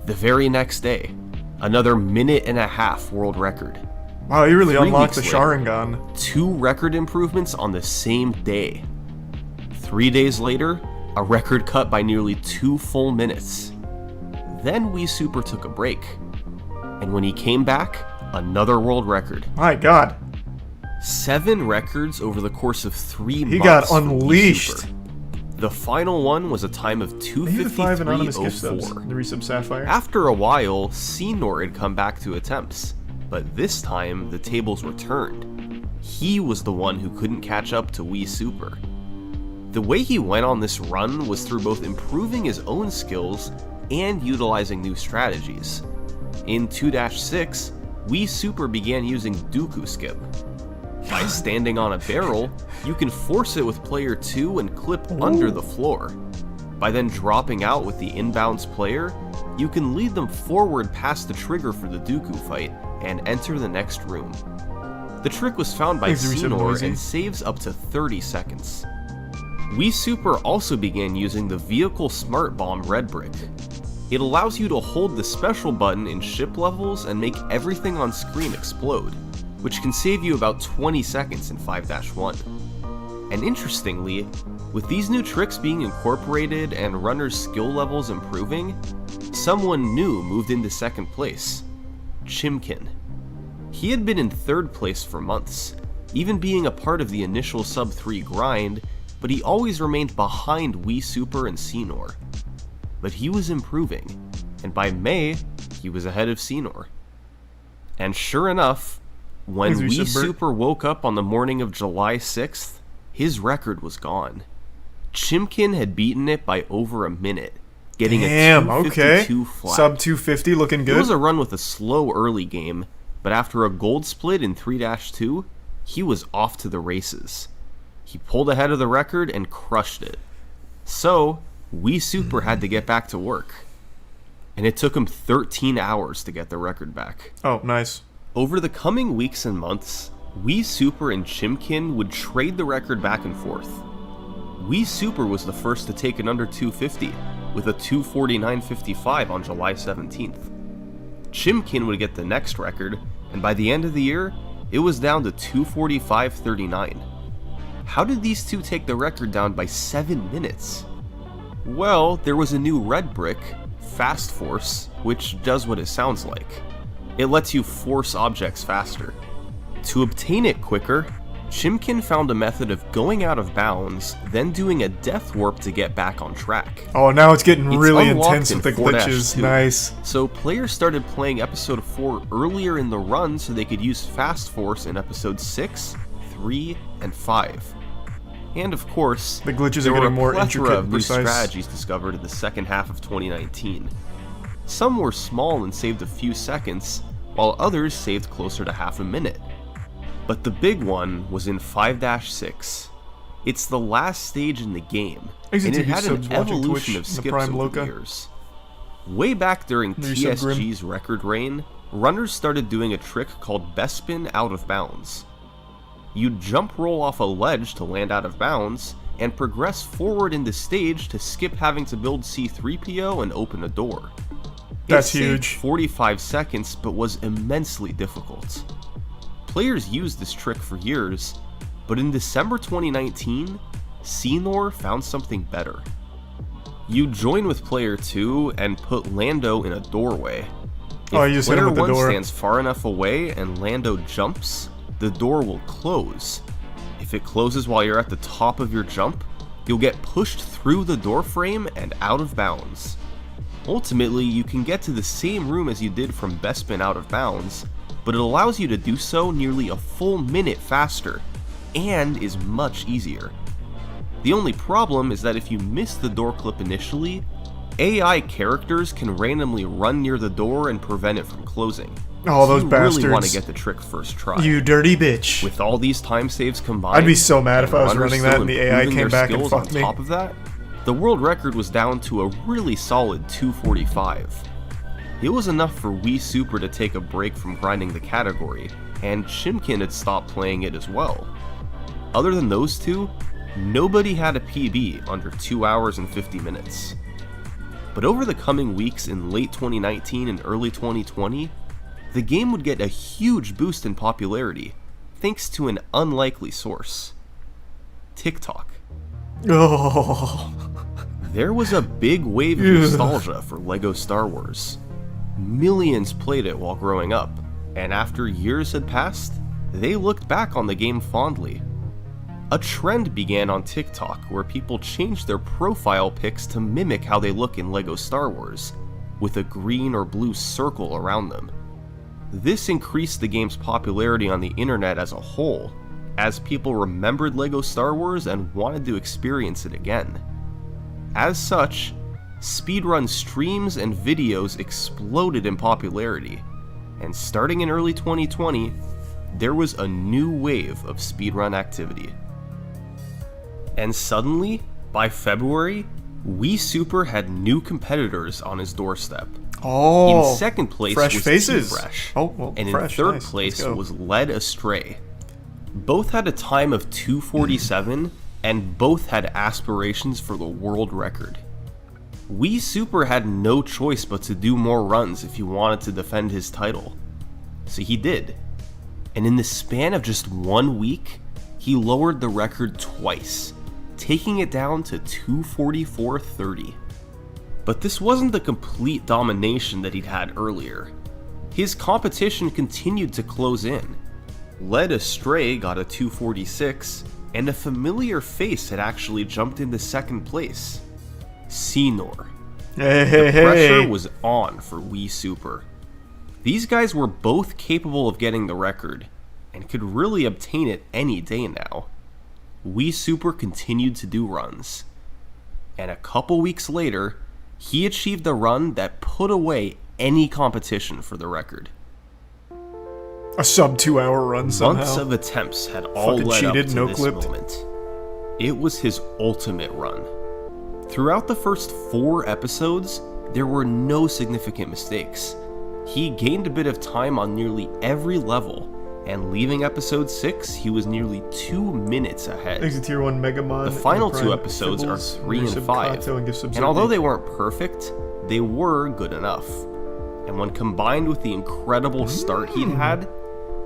The very next day, another minute-and-a-half world record. Wow, he really 3 unlocked the weeks later, Sharingan. 2 record improvements on the same day. 3 days later, a record cut by nearly 2 full minutes. Then Wii Super took a break. And when he came back, another world record. My god. 7 records over the course of 3 months. He got for Wii unleashed. Super. The final one was a time of Thank you for the 5 anonymous gift subs. 2:53.04. The resub Sapphire. After a while, Cenor had come back to attempts, but this time the tables were turned. He was the one who couldn't catch up to Wii Super. The way he went on this run was through both improving his own skills and utilizing new strategies. In 2-6, Wii Super began using Dooku Skip. By standing on a barrel, you can force it with player 2 and clip under the floor. By then dropping out with the inbounds player, you can lead them forward past the trigger for the Dooku fight and enter the next room. The trick was found by Cenor and saves up to 30 seconds. Wii Super also began using the Vehicle Smart Bomb Red Brick. It allows you to hold the special button in ship levels and make everything on screen explode, which can save you about 20 seconds in 5-1. And interestingly, with these new tricks being incorporated and runners' skill levels improving, someone new moved into second place, Chimkin. He had been in third place for months, even being a part of the initial sub-3 grind, but he always remained behind Wii Super and Cenor. But he was improving, and by May, he was ahead of Cenor. And sure enough, when Wii Super woke up on the morning of July 6th, his record was gone. Chimkin had beaten it by over a minute, getting a 252 flat. Sub 250 looking good. It was a run with a slow early game, but after a gold split in 3-2, he was off to the races. He pulled ahead of the record and crushed it. So, Wii Super had to get back to work. And it took him 13 hours to get the record back. Oh, nice. Over the coming weeks and months, Wii Super and Chimkin would trade the record back and forth. Wii Super was the first to take it under 250, with a 249.55 on July 17th. Chimkin would get the next record, and by the end of the year, it was down to 245.39. How did these two take the record down by 7 minutes? Well, there was a new red brick, Fast Force, which does what it sounds like. It lets you force objects faster. To obtain it quicker, Chimkin found a method of going out of bounds, then doing a death warp to get back on track. Oh, now it's getting really intense with the 4-2. glitches. Nice. So players started playing episode 4 earlier in the run so they could use Fast Force in episode 6, 3, and 5. And of course, the glitches are getting more intricate of new strategies discovered in the second half of 2019. Some were small and saved a few seconds, while others saved closer to half a minute. But the big one was in 5-6. It's the last stage in the game, and it had an evolution of skips over the years. Way back during TSG's record reign, runners started doing a trick called Bespin out of bounds. You'd jump roll off a ledge to land out of bounds, and progress forward in the stage to skip having to build C-3PO and open a door. That's huge. 45 seconds, but was immensely difficult. Players used this trick for years, but in December 2019, Cenor found something better. You join with player 2 and put Lando in a doorway. If player 1 stands far enough away and Lando jumps, the door will close. If it closes while you're at the top of your jump, you'll get pushed through the door frame and out of bounds. Ultimately, you can get to the same room as you did from Bespin out of bounds, but it allows you to do so nearly a full minute faster, and is much easier. The only problem is that if you miss the door clip initially, AI characters can randomly run near the door and prevent it from closing. Oh, those bastards. You really want to get the trick first try. You dirty bitch. With all these time saves combined, I'd be so mad if I was running that and the AI came back and fucked me. On top of that, the world record was down to a really solid 245. It was enough for Wii Super to take a break from grinding the category, and Chimkin had stopped playing it as well. Other than those two, nobody had a PB under 2 hours and 50 minutes. But over the coming weeks in late 2019 and early 2020, the game would get a huge boost in popularity, thanks to an unlikely source: TikTok. Oh. There was a big wave of nostalgia for LEGO Star Wars. Millions played it while growing up, and after years had passed, they looked back on the game fondly. A trend began on TikTok where people changed their profile pics to mimic how they look in LEGO Star Wars, with a green or blue circle around them. This increased the game's popularity on the internet as a whole, as people remembered LEGO Star Wars and wanted to experience it again. As such, speedrun streams and videos exploded in popularity, and starting in early 2020, there was a new wave of speedrun activity. And suddenly, by February, Wii Super had new competitors on his doorstep. Oh, in second place fresh was faces. Fresh, oh, well, and fresh, in third nice. place was Led Astray. Both had a time of 2:47, and both had aspirations for the world record. Wii Super had no choice but to do more runs if he wanted to defend his title. So he did. And in the span of just 1 week, he lowered the record twice, taking it down to 2:44.30. But this wasn't the complete domination that he'd had earlier. His competition continued to close in. Led Astray got a 2:46, and a familiar face had actually jumped into second place. Cenor. Hey. Pressure was on for Wii Super. These guys were both capable of getting the record, and could really obtain it any day now. Wii Super continued to do runs, and a couple weeks later, he achieved a run that put away any competition for the record. A sub 2 hour run somehow. Months of attempts had all Fucking led cheated, up to no this clipped. moment. It was his ultimate run. Throughout the first 4 episodes, there were no significant mistakes. He gained a bit of time on nearly every level, and leaving episode 6, he was nearly 2 minutes ahead. Exit Tier 1 Megamon. The final Prime 2 episodes are Fibbles, 3 and Sub 5, Kato, and Gift Sub and although Zombie. they weren't perfect, they were good enough. And when combined with the incredible start he'd had,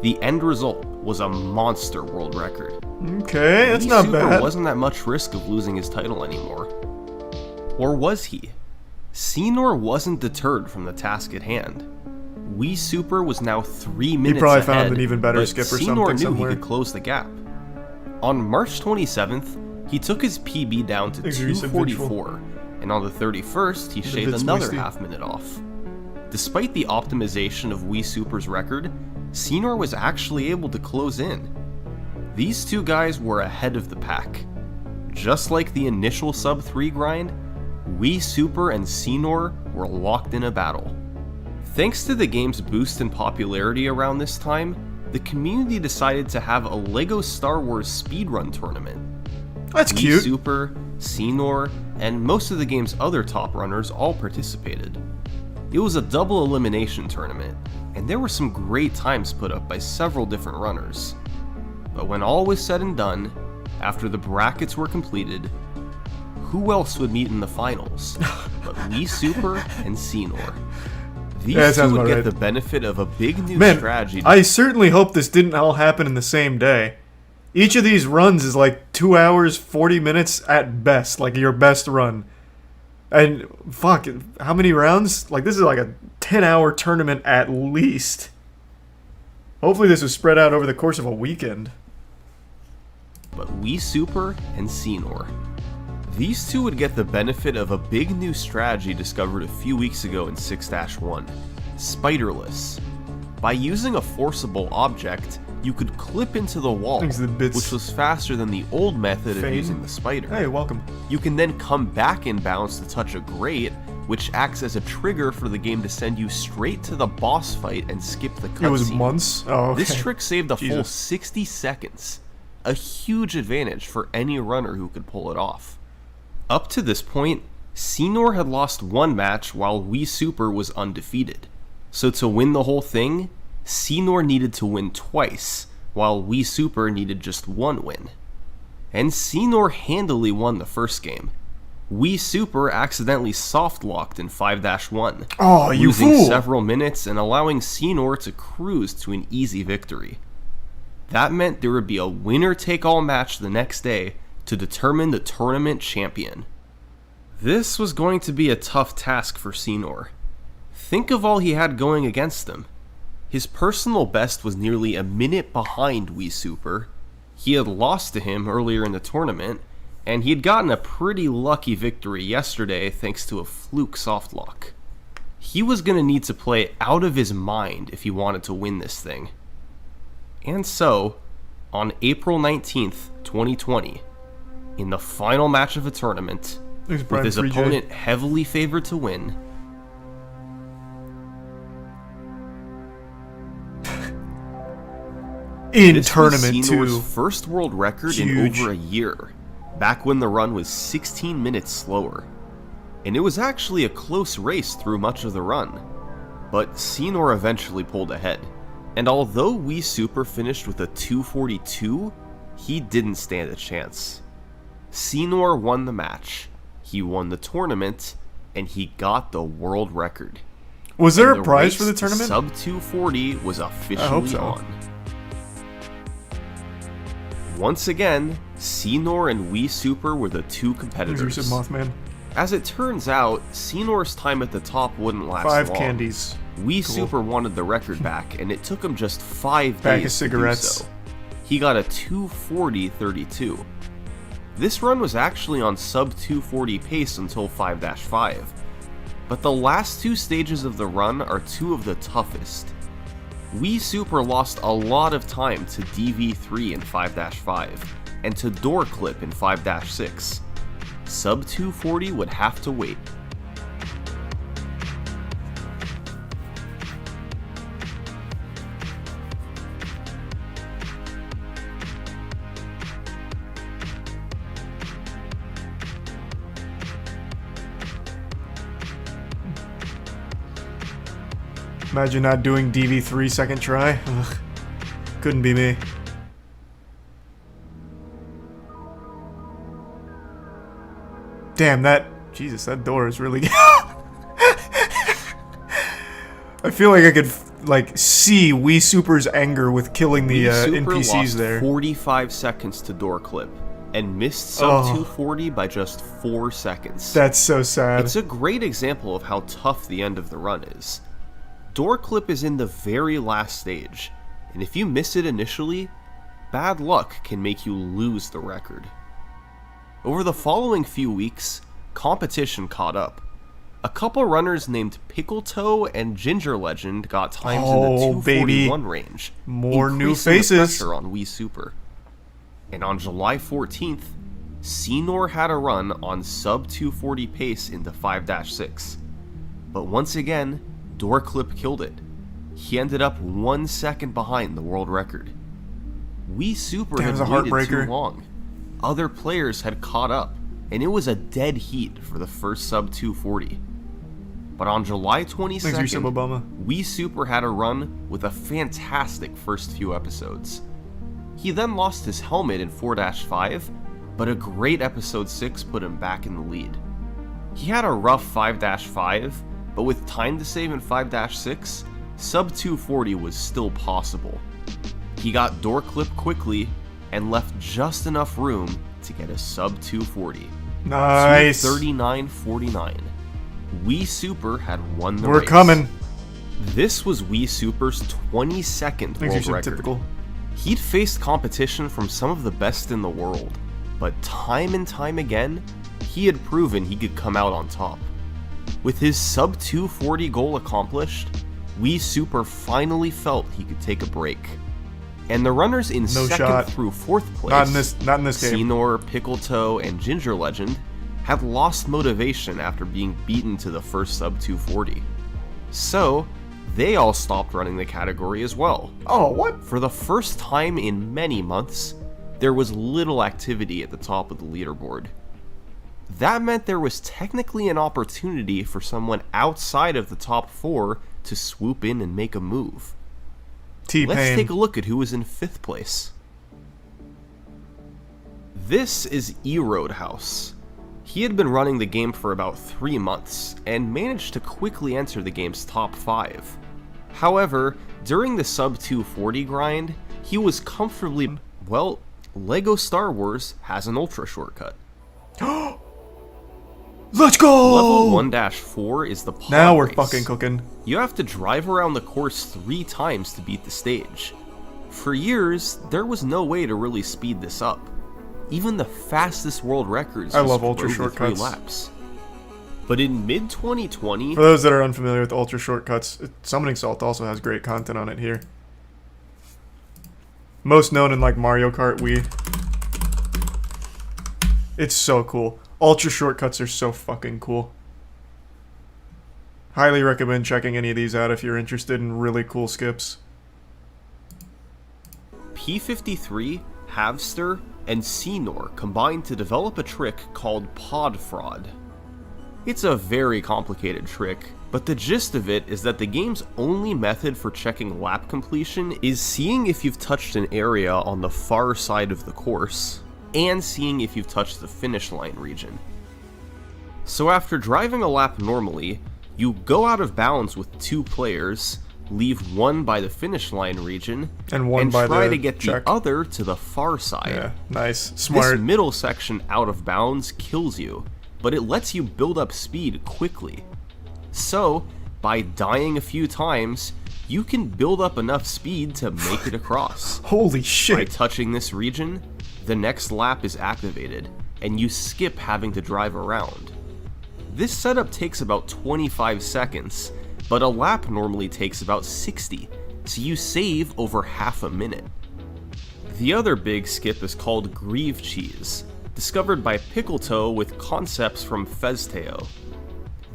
the end result was a monster world record. Okay, that's Wii not Super bad. wasn't that much risk of losing his title anymore. Or was he? Cenor wasn't deterred from the task at hand. Wii Super was now 3 minutes probably ahead, found an even better but skip or Cenor something knew somewhere. he could close the gap. On March 27th, he took his PB down to Thanks for your 2:44, and on the 31st, he shaved bits another moisty. half minute off. Despite the optimization of Wii Super's record, Cenor was actually able to close in. These two guys were ahead of the pack. Just like the initial sub 3 grind, Wii Super and Cenor were locked in a battle. Thanks to the game's boost in popularity around this time, the community decided to have a LEGO Star Wars speedrun tournament. That's Wii cute. Super, Cenor, and most of the game's other top runners all participated. It was a double elimination tournament, and there were some great times put up by several different runners. But when all was said and done, after the brackets were completed, who else would meet in the finals but Wii Super and Cenor? These Yeah, that two sounds would about get right. the benefit of a big new Man, strategy. I certainly hope this didn't all happen in the same day. Each of these runs is like 2 hours, 40 minutes at best, like your best run. And fuck, how many rounds? Like this is like a 10-hour tournament at least. Hopefully this was spread out over the course of a weekend. But Wii Super and Cenor. These two would get the benefit of a big new strategy discovered a few weeks ago in 6-1, Spiderless. By using a forcible object, you could clip into the wall, Thanks to the bits. which was faster than the old method of Fade. using the spider. Hey, welcome. You can then come back in bounds to touch a grate, which acts as a trigger for the game to send you straight to the boss fight and skip the cutscene. It was months? Oh, okay. This trick saved a full Jesus. 60 seconds, a huge advantage for any runner who could pull it off. Up to this point, Cenor had lost one match while Wii Super was undefeated. So to win the whole thing, Cenor needed to win twice, while Wii Super needed just one win. And Cenor handily won the first game. Wii Super accidentally soft-locked in 5-1, Oh, you losing fool! several minutes and allowing Cenor to cruise to an easy victory. That meant there would be a winner-take-all match the next day to determine the tournament champion. This was going to be a tough task for Cenor. Think of all he had going against him. His personal best was nearly a minute behind Wii Super. He had lost to him earlier in the tournament, and he had gotten a pretty lucky victory yesterday thanks to a fluke softlock. He was going to need to play out of his mind if he wanted to win this thing. And so, on April 19th, 2020, in the final match of the tournament, There's with Brian his Free J. opponent heavily favored to win. In This tournament was Cenor's too. first world record Huge. in over a year, back when the run was 16 minutes slower. And it was actually a close race through much of the run, but Cenor eventually pulled ahead. And although Wii Super finished with a 2:42, he didn't stand a chance. Cenor won the match, he won the tournament, and he got the world record. Was there And a prize race for the to tournament? Sub 240 was officially so. on. Once again, Cenor and Wii Super were the two competitors. Said Mothman. As it turns out, Cenor's time at the top wouldn't last 5 long. candies. Wii Cool. Super wanted the record back, and it took him just 5 Bag of days cigarettes. to do so. He got a 2:40.32. This run was actually on sub 240 pace until 5-5, but the last 2 stages of the run are 2 of the toughest. Wii Super lost a lot of time to DV3 in 5-5, and to Door Clip in 5-6. Sub 240 would have to wait. Imagine not doing DV3 second try. Ugh. Couldn't be me. Damn, Jesus, that door is really I feel like I could see Wii Super's anger with killing the Wii Super NPCs lost there. 45 seconds to Door Clip, and missed sub 240 by just 4 seconds. That's so sad. It's a great example of how tough the end of the run is. Door Clip is in the very last stage, and if you miss it initially, bad luck can make you lose the record. Over the following few weeks, competition caught up. A couple runners named Pickle Toe and Ginger Legend got times in the 241 range, More new increasing the faces. pressure on Wii Super. And on July 14th, Cenor had a run on sub 240 pace into 5-6. But once again, Door Clip killed it. He ended up 1 second behind the world record. Wii Super That was had a waited heartbreaker. too long. Other players had caught up, and it was a dead heat for the first sub 240. But on July Thanks, Yusuf 22nd, Obama. Wii Super had a run with a fantastic first few episodes. He then lost his helmet in 4-5, but a great episode 6 put him back in the lead. He had a rough 5-5, but with time to save in 5-6, sub 240 was still possible. He got Door Clip quickly and left just enough room to get a sub 240. Nice. 239.49. Wii Super had won the We're race. coming. This was Wii Super's 22nd Thanks, world Yusuf. record. Typical. He'd faced competition from some of the best in the world, but time and time again, he had proven he could come out on top. With his sub 240 goal accomplished, Wii Super finally felt he could take a break. And the runners in second shot. through 4th place, Not in this game. Cenor, Pickle Toe, and Ginger Legend, had lost motivation after being beaten to the first sub 240. So, they all stopped running the category as well. Oh, what? For the first time in many months, there was little activity at the top of the leaderboard. That meant there was technically an opportunity for someone outside of the top 4 to swoop in and make a move. T-Pain. Let's take a look at who was in 5th place. This is Roadhouse. He had been running the game for about 3 months, and managed to quickly enter the game's top 5. However, during the sub 240 grind, he was comfortably... Well, LEGO Star Wars has an ultra shortcut. Let's go! Level 1-4 is the pod Now we're race. fucking cooking. You have to drive around the course 3 times to beat the stage. For years, there was no way to really speed this up. Even the fastest world records I just love ultra rode the 3 shortcuts. laps. But in mid-2020, For those that are unfamiliar with ultra shortcuts, Summoning Salt also has great content on it here. Most known in like Mario Kart Wii. It's so cool. Ultra shortcuts are so fucking cool. Highly recommend checking any of these out if you're interested in really cool skips. P53, Havster, and Cenor combined to develop a trick called pod fraud. It's a very complicated trick, but the gist of it is that the game's only method for checking lap completion is seeing if you've touched an area on the far side of the course, and seeing if you've touched the finish line region. So after driving a lap normally, you go out of bounds with 2 players, leave one by the finish line region, And one by try the to get check. the other to the far side. Yeah, nice. Smart. This middle section out of bounds kills you, but it lets you build up speed quickly. So, by dying a few times, you can build up enough speed to make it across. Holy By shit. touching this region, the next lap is activated, and you skip having to drive around. This setup takes about 25 seconds, but a lap normally takes about 60, so you save over half a minute. The other big skip is called Grieve Cheese, discovered by Pickletoe with concepts from Fezteo.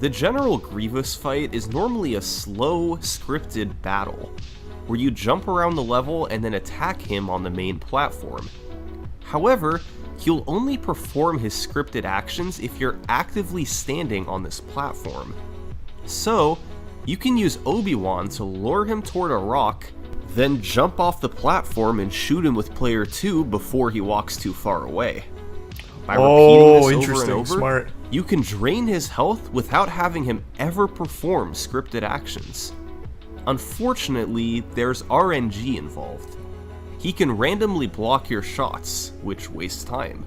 The general Grievous fight is normally a slow, scripted battle, where you jump around the level and then attack him on the main platform. However, he'll only perform his scripted actions if you're actively standing on this platform. So, you can use Obi-Wan to lure him toward a rock, then jump off the platform and shoot him with player 2 before he walks too far away. By repeating this over interesting. and over, Smart. you can drain his health without having him ever perform scripted actions. Unfortunately, there's RNG involved. He can randomly block your shots, which wastes time.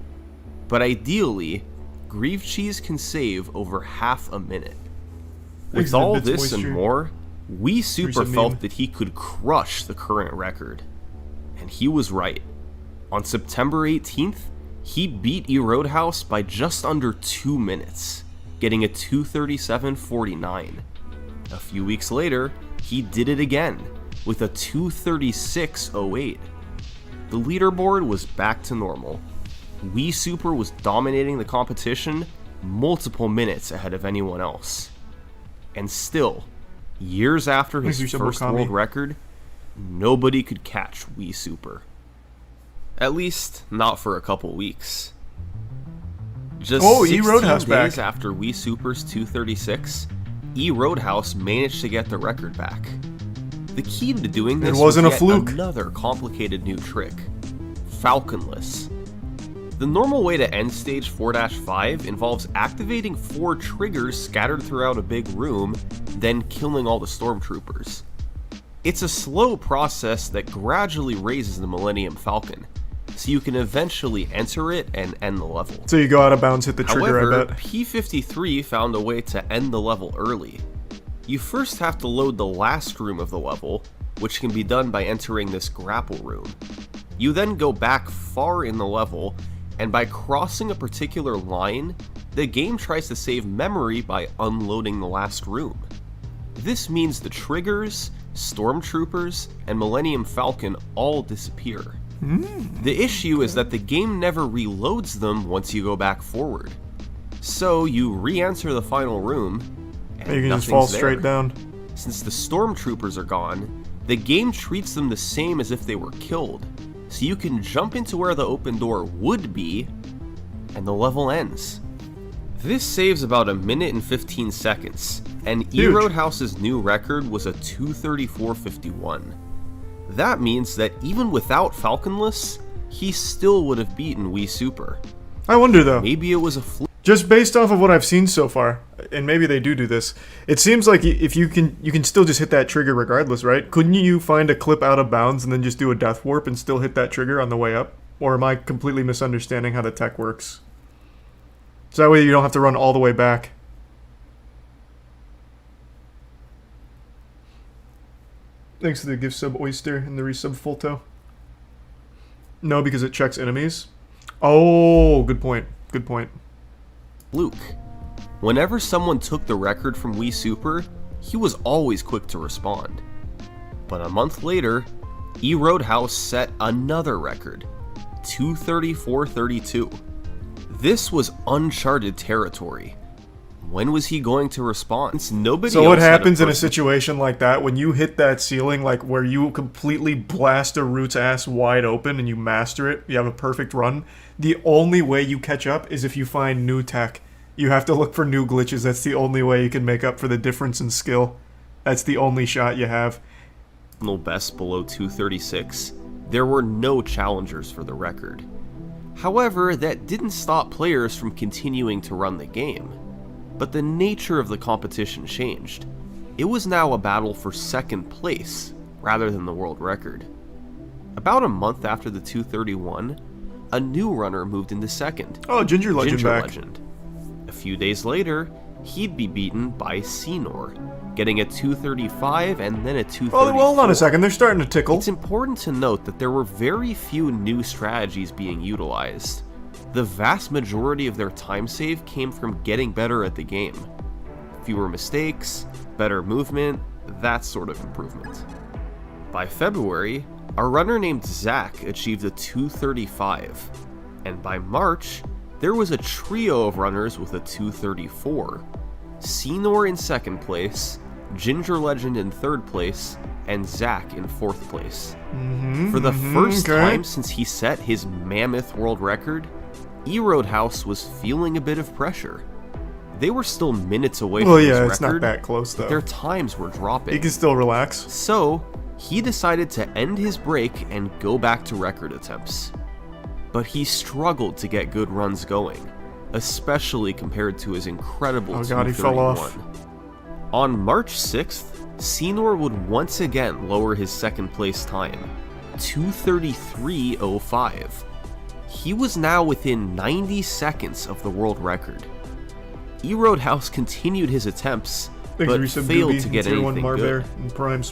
But ideally, Grieve Cheese can save over half a minute. With all Exhibits this and moisture. more, We Super Recent felt meme. that he could crush the current record. And he was right. On September 18th, he beat Roadhouse by just under 2 minutes, getting a 2:37.49. A few weeks later, he did it again, with a 2:36.08. The leaderboard was back to normal. Super was dominating the competition multiple minutes ahead of anyone else. And still, years after his Thank you, first Shibokami. world record, nobody could catch Super. At least, not for a couple weeks. Just Oh, 16 Roadhouse days back. after Super's 2:36, Roadhouse managed to get the record back. The key to doing this wasn't a was yet fluke. another complicated new trick: Falconless. The normal way to end stage 4-5 involves activating 4 triggers scattered throughout a big room, then killing all the stormtroopers. It's a slow process that gradually raises the Millennium Falcon, so you can eventually enter it and end the level. So you go out of bounds, hit the trigger, However, I bet. P53 found a way to end the level early. You first have to load the last room of the level, which can be done by entering this grapple room. You then go back far in the level, and by crossing a particular line, the game tries to save memory by unloading the last room. This means the triggers, stormtroopers, and Millennium Falcon all disappear. The issue is that the game never reloads them once you go back forward. So you re-enter the final room, and You can just nothing's fall there. straight down. Since the stormtroopers are gone, the game treats them the same as if they were killed, so you can jump into where the open door would be, and the level ends. This saves about a minute and 15 seconds, and Huge. Roadhouse's new record was a 2:34.51. That means that even without Falconless, he still would have beaten Super. I wonder though. Maybe it was a fluke. Just based off of what I've seen so far, and maybe they do this, it seems like if you can still just hit that trigger regardless, right? Couldn't you find a clip out of bounds and then just do a death warp and still hit that trigger on the way up? Or am I completely misunderstanding how the tech works? So that way you don't have to run all the way back. Thanks to the gift sub Oyster and the resub Fulto. No, because it checks enemies. Oh, good point. Good point. Fluke. Whenever someone took the record from Super, he was always quick to respond. But a month later, Roadhouse set another record, 2:34.32. This was uncharted territory. When was he going to respond? Nobody So else what had happens in a person- situation like that when you hit that ceiling, like where you completely blast a root's ass wide open and you master it, you have a perfect run, the only way you catch up is if you find new tech. You have to look for new glitches. That's the only way you can make up for the difference in skill. That's the only shot you have. best below 236, there were no challengers for the record. However, that didn't stop players from continuing to run the game. But the nature of the competition changed. It was now a battle for second place, rather than the world record. About a month after the 231, a new runner moved into second. Oh, Ginger Legend Ginger back. Legend. A few days later, he'd be beaten by Cenor, getting a 235 and then a 234. Oh, well, hold on a second. They're starting to tickle. It's important to note that there were very few new strategies being utilized. The vast majority of their time save came from getting better at the game. Fewer mistakes, better movement, that sort of improvement. By February, a runner named Zach achieved a 235, and by March, there was a trio of runners with a 234. Cenor in second place, Ginger Legend in third place, and Zach in fourth place. For the first time since he set his mammoth world record, Roadhouse was feeling a bit of pressure. They were still minutes away from his record. It's not that close though. Their times were dropping. He can still relax. So, he decided to end his break and go back to record attempts. But he struggled to get good runs going, especially compared to his incredible 231. God, he fell off. On March 6th, Cenor would once again lower his second place time, 233.05. He was now within 90 seconds of the world record. Roadhouse continued his attempts, but failed to get anything good.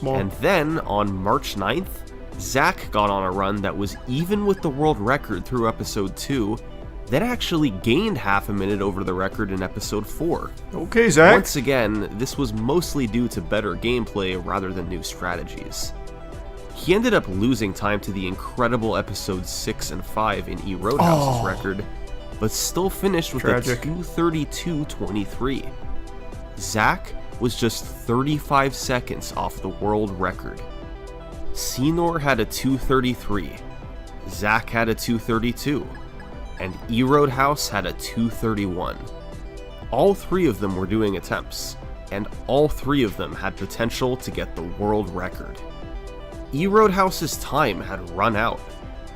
And then, on March 9th, Zach got on a run that was even with the world record through episode 2, then actually gained half a minute over the record in episode 4. Okay, Zach. Once again, this was mostly due to better gameplay rather than new strategies. He ended up losing time to the incredible episodes 6 and 5 in Roadhouse's record, but still finished with Tragic. a 232.23. Zach was just 35 seconds off the world record. Cenor had a 233, Zach had a 232, and Roadhouse had a 231. All three of them were doing attempts, and all three of them had potential to get the world record. Roadhouse's time had run out.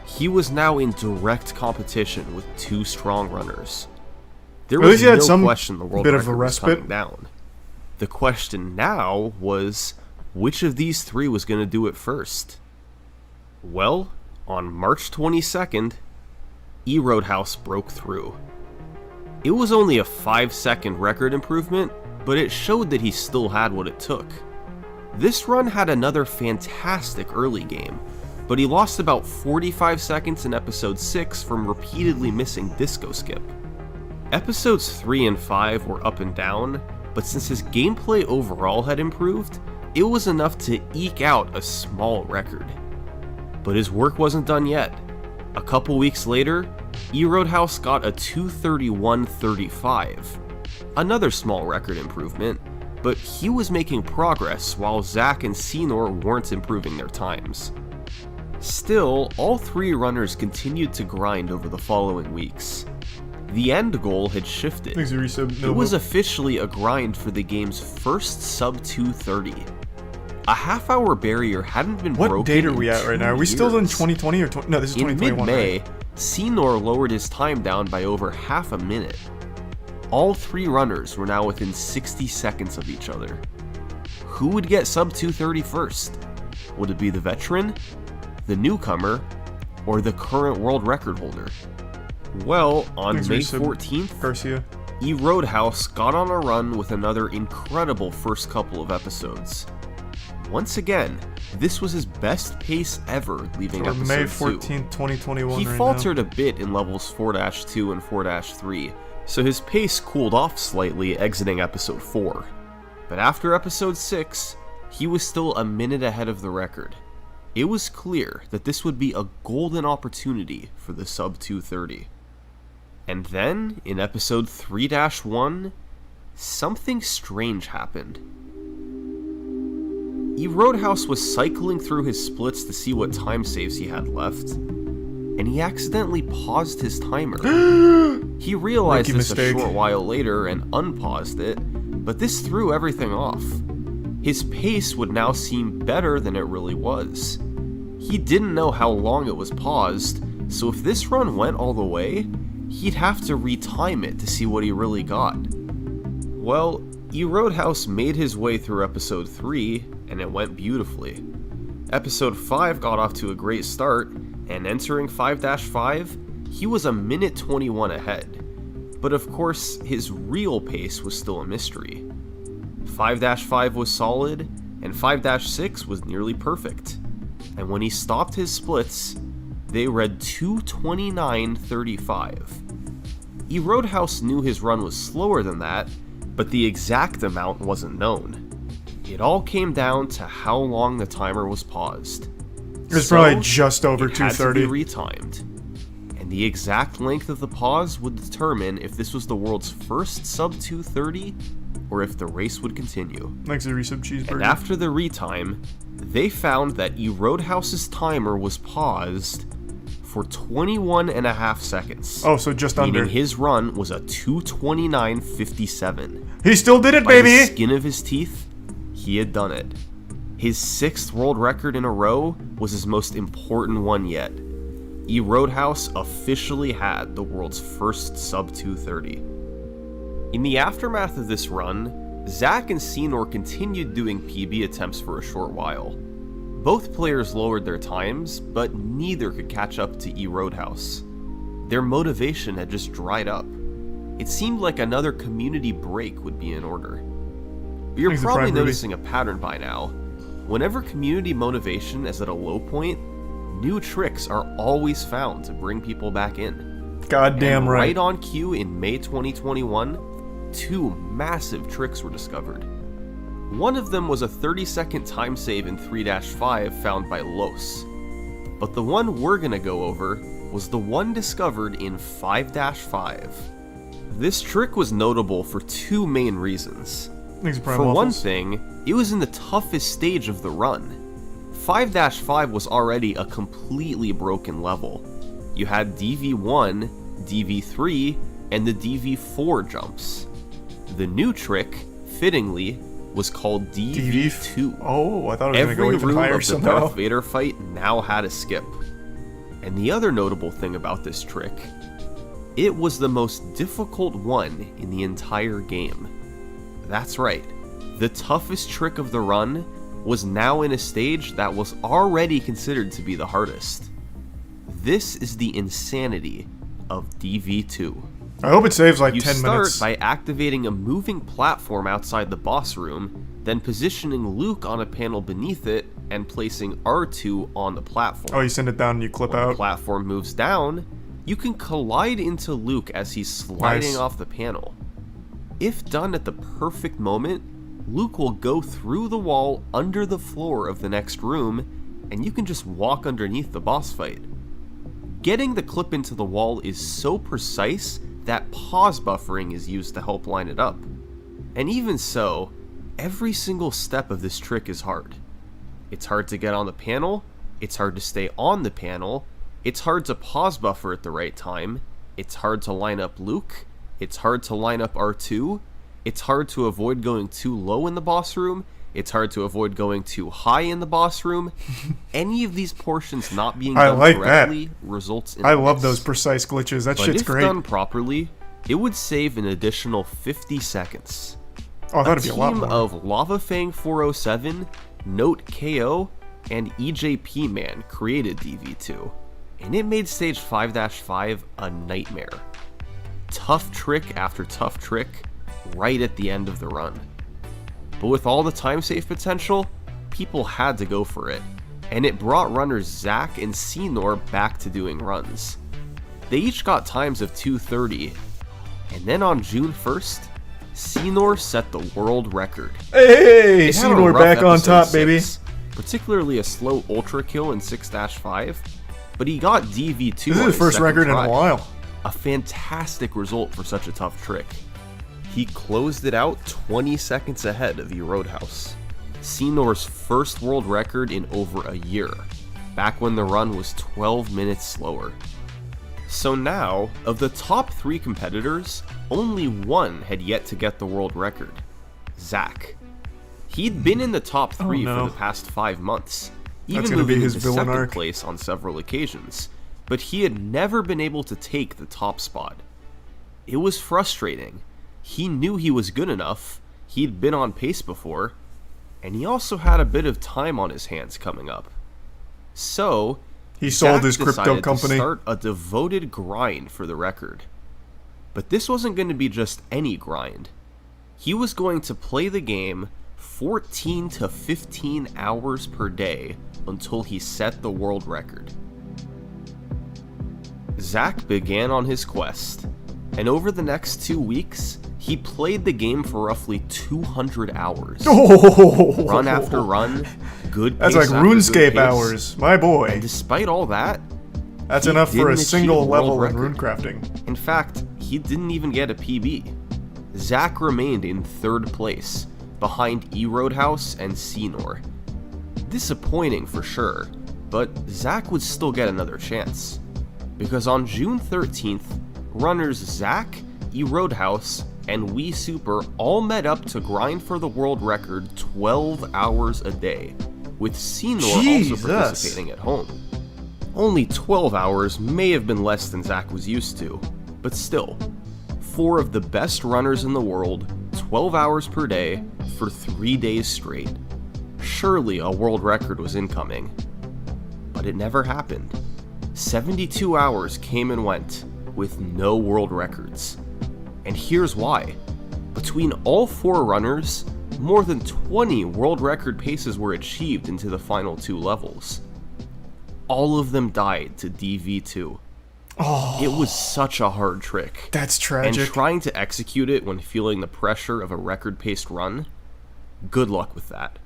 He was now in direct competition with two strong runners. There was no question the world record was coming down. The question now was, which of these three was going to do it first? Well, on March 22nd, Roadhouse broke through. It was only a 5-second record improvement, but it showed that he still had what it took. This run had another fantastic early game, but he lost about 45 seconds in episode 6 from repeatedly missing disco skip. Episodes 3 and 5 were up and down, but since his gameplay overall had improved, it was enough to eke out a small record. But his work wasn't done yet. A couple weeks later, Roadhouse got a 231.35, another small record improvement, but he was making progress while Zach and Cenor weren't improving their times. Still, all three runners continued to grind over the following weeks. The end goal had shifted. It was officially a grind for the game's first sub 230. A half-hour barrier hadn't been broken. What date are we at right now? Are we still in 2020 or no? This is 2021. In mid-May, right? Cenor lowered his time down by over half a minute. All three runners were now within 60 seconds of each other. Who would get sub 230 first? Would it be the veteran, the newcomer, or the current world record holder? Well, on May 14th, Garcia. Roadhouse got on a run with another incredible first couple of episodes. Once again, this was his best pace ever leaving episode May 2. 14th, 2021. He faltered a bit in levels 4-2 and 4-3, so his pace cooled off slightly exiting episode 4. But after episode 6, he was still a minute ahead of the record. It was clear that this would be a golden opportunity for the sub 230. And then, in episode 3-1, something strange happened. Roadhouse was cycling through his splits to see what time saves he had left, and he accidentally paused his timer. He realized this a short while later and unpaused it, but this threw everything off. His pace would now seem better than it really was. He didn't know how long it was paused, so if this run went all the way, he'd have to retime it to see what he really got. Well, Roadhouse made his way through episode 3, and it went beautifully. Episode 5 got off to a great start, and entering 5-5, he was a minute 21 ahead. But of course, his real pace was still a mystery. 5-5 was solid, and 5-6 was nearly perfect. And when he stopped his splits, they read 2:29:35. Roadhouse knew his run was slower than that, but the exact amount wasn't known. It all came down to how long the timer was paused. It was probably just over 2:30. It had to be retimed. And the exact length of the pause would determine if this was the world's first sub 2:30 or if the race would continue. Thanks, a resub cheeseburger. And after the retime, they found that Roadhouse's timer was paused for 21.5 seconds. Oh, so just under. Meaning his run was a 2:29:57. He still did it, By baby! the skin of his teeth, he had done it. His 6th world record in a row was his most important one yet. Roadhouse officially had the world's first sub 2:30. In the aftermath of this run, Zach and Cenor continued doing PB attempts for a short while. Both players lowered their times, but neither could catch up to Roadhouse. Their motivation had just dried up. It seemed like another community break would be in order. You're probably noticing a pattern by now. Whenever community motivation is at a low point, new tricks are always found to bring people back in. Goddamn right. Right on cue in May 2021, 2 massive tricks were discovered. One of them was a 30-second time save in 3-5 found by Los. But the one we're gonna go over was the one discovered in 5-5. This trick was notable for 2 main reasons. For one thing, it was in the toughest stage of the run. 5-5 was already a completely broken level. You had DV1, DV3, and the DV4 jumps. The new trick, fittingly, was called DV2. Oh, I thought it was going to go even higher Every room of the somehow. Darth Vader fight now had a skip. And the other notable thing about this trick, it was the most difficult one in the entire game. That's right, the toughest trick of the run was now in a stage that was already considered to be the hardest. This is the insanity of DV2. I hope it saves like You 10 start minutes. by activating a moving platform outside the boss room, then positioning Luke on a panel beneath it, and placing R2 on the platform. Oh, you send it down and you clip When the out. platform moves down, you can collide into Luke as he's sliding Nice. off the panel. If done at the perfect moment, Luke will go through the wall under the floor of the next room, and you can just walk underneath the boss fight. Getting the clip into the wall is so precise that pause buffering is used to help line it up. And even so, every single step of this trick is hard. It's hard to get on the panel, it's hard to stay on the panel, it's hard to pause buffer at the right time, it's hard to line up Luke, it's hard to line up R2, it's hard to avoid going too low in the boss room, it's hard to avoid going too high in the boss room. Any of these portions not being done correctly results in I love miss. those precise glitches. That But shit's if great. done properly, it would save an additional 50 seconds. Oh, that'd be a lot team more. of Lava Fang 407, Note KO, and EJP Man created DV2, and it made stage 5-5 a nightmare. Tough trick after tough trick, right at the end of the run. But with all the time save potential, people had to go for it, and it brought runners Zach and Cenor back to doing runs. They each got times of 2:30, and then on June 1st, Cenor set the world record. Hey, It had a Cenor rough back on episode top, baby. 6, particularly a slow ultra kill in 6-5, but he got DV2 This is on his first second record in try. a while. A fantastic result for such a tough trick. He closed it out 20 seconds ahead of the Roadhouse. Cenor's first world record in over a year, back when the run was 12 minutes slower. So now, of the top 3 competitors, only one had yet to get the world record: Zach. He'd been in the top 3 for the past 5 months, even moving into second place on several occasions, but he had never been able to take the top spot. It was frustrating. He knew he was good enough, he'd been on pace before, and he also had a bit of time on his hands coming up. So, he sold his crypto company to start a devoted grind for the record. But this wasn't going to be just any grind. He was going to play the game 14 to 15 hours per day until he set the world record. Zach began on his quest, and over the next 2 weeks, he played the game for roughly 200 hours. Run after run, good pace. That's like RuneScape hours, my boy. And despite all that, that's enough for a single level in runecrafting. In fact, he didn't even get a PB. Zach remained in 3rd place, behind Roadhouse and Cenor. Disappointing for sure, but Zach would still get another chance. Because on June 13th, runners Zach, Roadhouse, and Wii Super all met up to grind for the world record 12 hours a day, with Cenor also participating at home. Only 12 hours may have been less than Zach was used to, but still, 4 of the best runners in the world, 12 hours per day, for 3 days straight. Surely a world record was incoming. But it never happened. 72 hours came and went, with no world records. And here's why. Between all 4 runners, more than 20 world record paces were achieved into the final 2 levels. All of them died to DV2. Oh, it was such a hard trick. That's tragic. And trying to execute it when feeling the pressure of a record-paced run, good luck with that.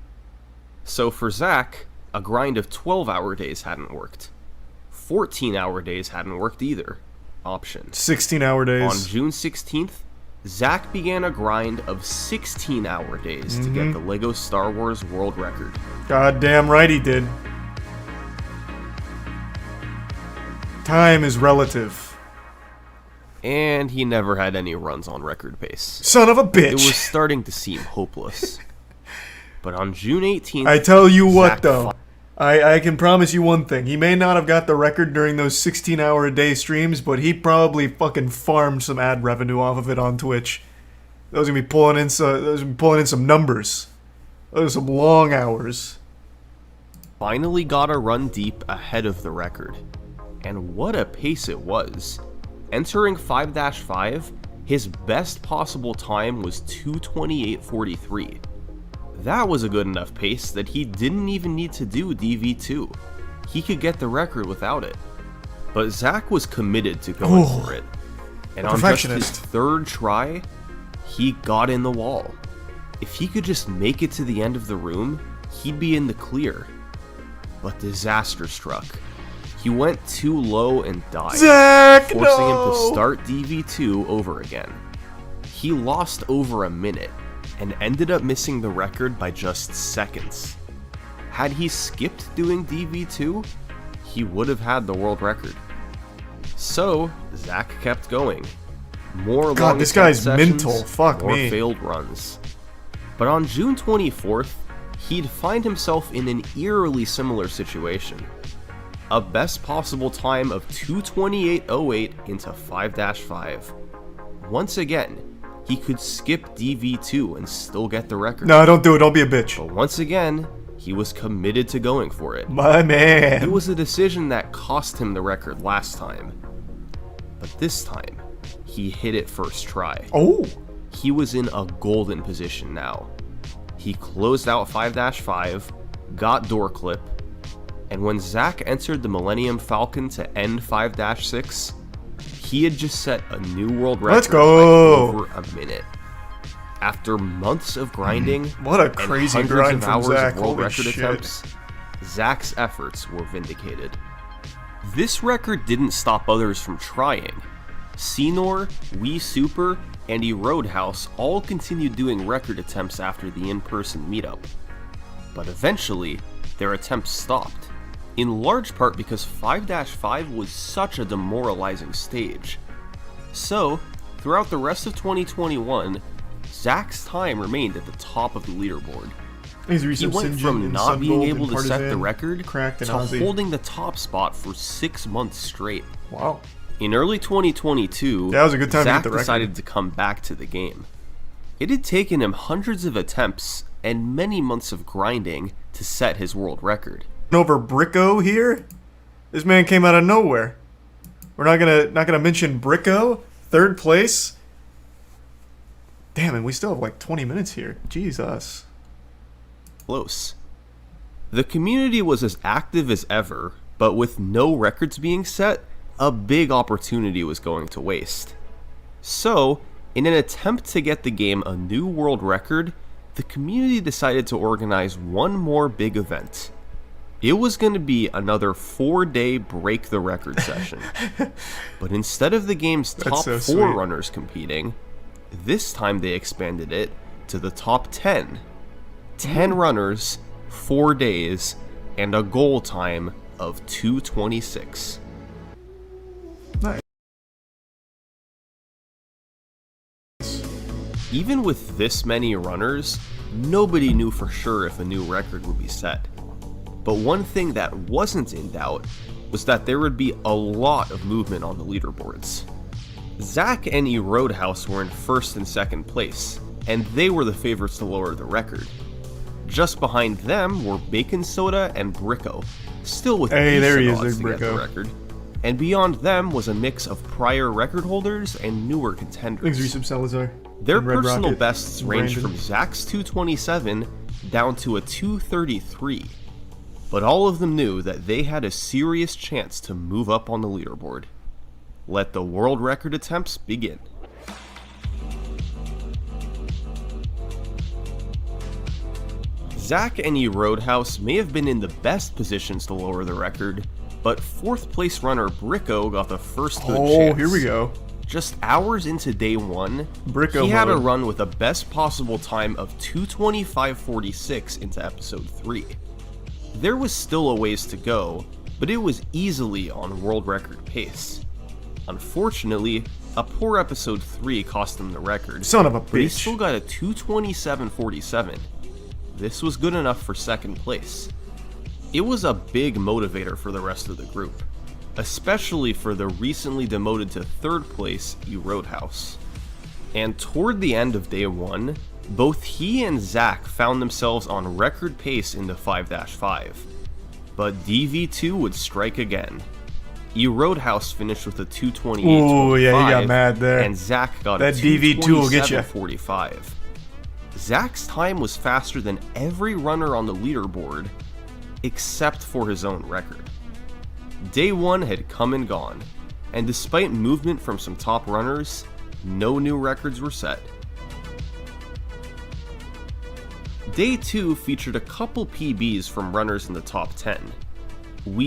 So for Zach, a grind of 12-hour days hadn't worked. 14-hour days hadn't worked either. Option. 16-hour days. On June 16th, Zach began a grind of 16-hour days to get the LEGO Star Wars world record. Goddamn right he did. Time is relative. And he never had any runs on record pace. Son of a bitch! It was starting to seem hopeless. But on June 18th... I tell you what, though. I can promise you one thing. He may not have got the record during those 16-hour-a-day streams, but he probably fucking farmed some ad revenue off of it on Twitch. Those are going to be pulling in some numbers. Those are some long hours. Finally got a run deep ahead of the record. And what a pace it was. Entering 5-5, his best possible time was 2:28.43. That was a good enough pace that he didn't even need to do DV2. He could get the record without it. But Zach was committed to going for it. And on just his 3rd try, he got in the wall. If he could just make it to the end of the room, he'd be in the clear. But disaster struck. He went too low and died, forcing him to start DV2 over again. He lost over a minute, and ended up missing the record by just seconds. Had he skipped doing DV2, he would have had the world record. So, Zach kept going. More long this guy's sessions, mental. Fuck more me. failed runs. But on June 24th, he'd find himself in an eerily similar situation. A best possible time of 2:28.08 into 5-5. Once again, he could skip DV2 and still get the record. No, don't do it. Don't be a bitch. But once again, he was committed to going for it. My man. It was a decision that cost him the record last time. But this time, he hit it first try. Oh. He was in a golden position now. He closed out 5-5, got door clip, and when Zach entered the Millennium Falcon to end 5-6, he had just set a new world record. Let's go! By over a minute. After months of grinding, what a crazy and grind hundreds from of hours Zach. of world Holy record shit. attempts, Zach's efforts were vindicated. This record didn't stop others from trying. Cenor, Super, and Roadhouse all continued doing record attempts after the in-person meetup. But eventually, their attempts stopped, in large part because 5-5 was such a demoralizing stage. So, throughout the rest of 2021, Zach's time remained at the top of the leaderboard. He went from not being able to set the record to holding the top spot for 6 months straight. Wow. In early 2022, that was a good time Zach to get the record. decided to come back to the game. It had taken him hundreds of attempts and many months of grinding to set his world record. Over Bricko here? This man came out of nowhere. We're not gonna mention Bricko, 3rd place. Damn, and we still have like 20 minutes here. Jesus. Close. The community was as active as ever, but with no records being set, a big opportunity was going to waste. So, in an attempt to get the game a new world record, the community decided to organize one more big event. It was going to be another 4-day break the record session. But instead of the game's top 4 runners competing, this time they expanded it to the top 10. 10 runners, 4 days, and a goal time of 2:26. Nice. Even with this many runners, nobody knew for sure if a new record would be set. But one thing that wasn't in doubt was that there would be a lot of movement on the leaderboards. Zach and Roadhouse were in 1st and 2nd place, and they were the favorites to lower the record. Just behind them were Bacon Soda and Bricko, still with decent odds to get the record. And beyond them was a mix of prior record holders and newer contenders. Their personal bests ranged from Zach's 227 down to a 233. But all of them knew that they had a serious chance to move up on the leaderboard. Let the world record attempts begin. Zach and Roadhouse may have been in the best positions to lower the record, but 4th place runner Bricko got the first good chance. Oh, here we go. Just hours into day 1, he had a run with a best possible time of 2:25.46 into episode 3. There was still a ways to go, but it was easily on world record pace. Unfortunately, a poor episode 3 cost him the record. Son of a bitch. But he still got a 2:27.47. This was good enough for 2nd place. It was a big motivator for the rest of the group, especially for the recently demoted to 3rd place Roadhouse. And toward the end of day 1, both he and Zach found themselves on record pace into 5-5. But DV2 would strike again. Roadhouse finished with a 2:28.25. Oh yeah, he got mad there. And Zach got that a DV2 will get you. 2:27.45. Zach's time was faster than every runner on the leaderboard, except for his own record. Day 1 had come and gone, and despite movement from some top runners, no new records were set. Day 2 featured a couple PBs from runners in the top 10.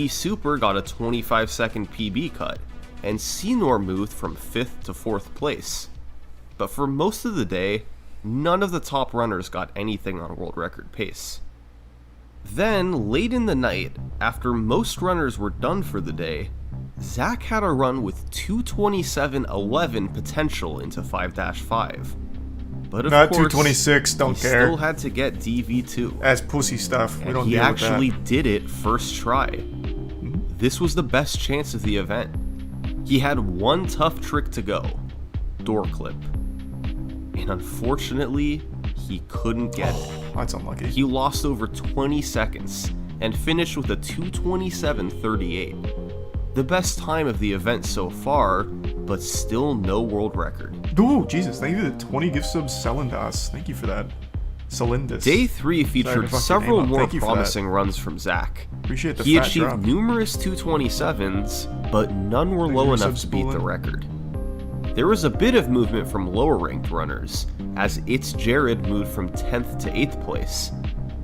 Super got a 25-second PB cut, and Cenor moved from 5th to 4th place. But for most of the day, none of the top runners got anything on world record pace. Then, late in the night, after most runners were done for the day, Zach had a run with 2:27.11 potential into 5-5. But of not course, 2:26, don't he care. still had to get DV2. That's pussy stuff. We And don't he deal actually with that. did it first try. This was the best chance of the event. He had one tough trick to go, door clip. And unfortunately, he couldn't get it. That's unlucky. He lost over 20 seconds and finished with a 2:27.38. The best time of the event so far, but still no world record. Ooh, Jesus, thank you for the 20 gift subs, Celindas. Thank you for that. Celindus. Day 3 featured several more promising runs from Zach. Appreciate the He fat achieved drop. numerous 2:27s, but none were low enough to beat the record. There was a bit of movement from lower ranked runners, as It's Jared moved from 10th to 8th place.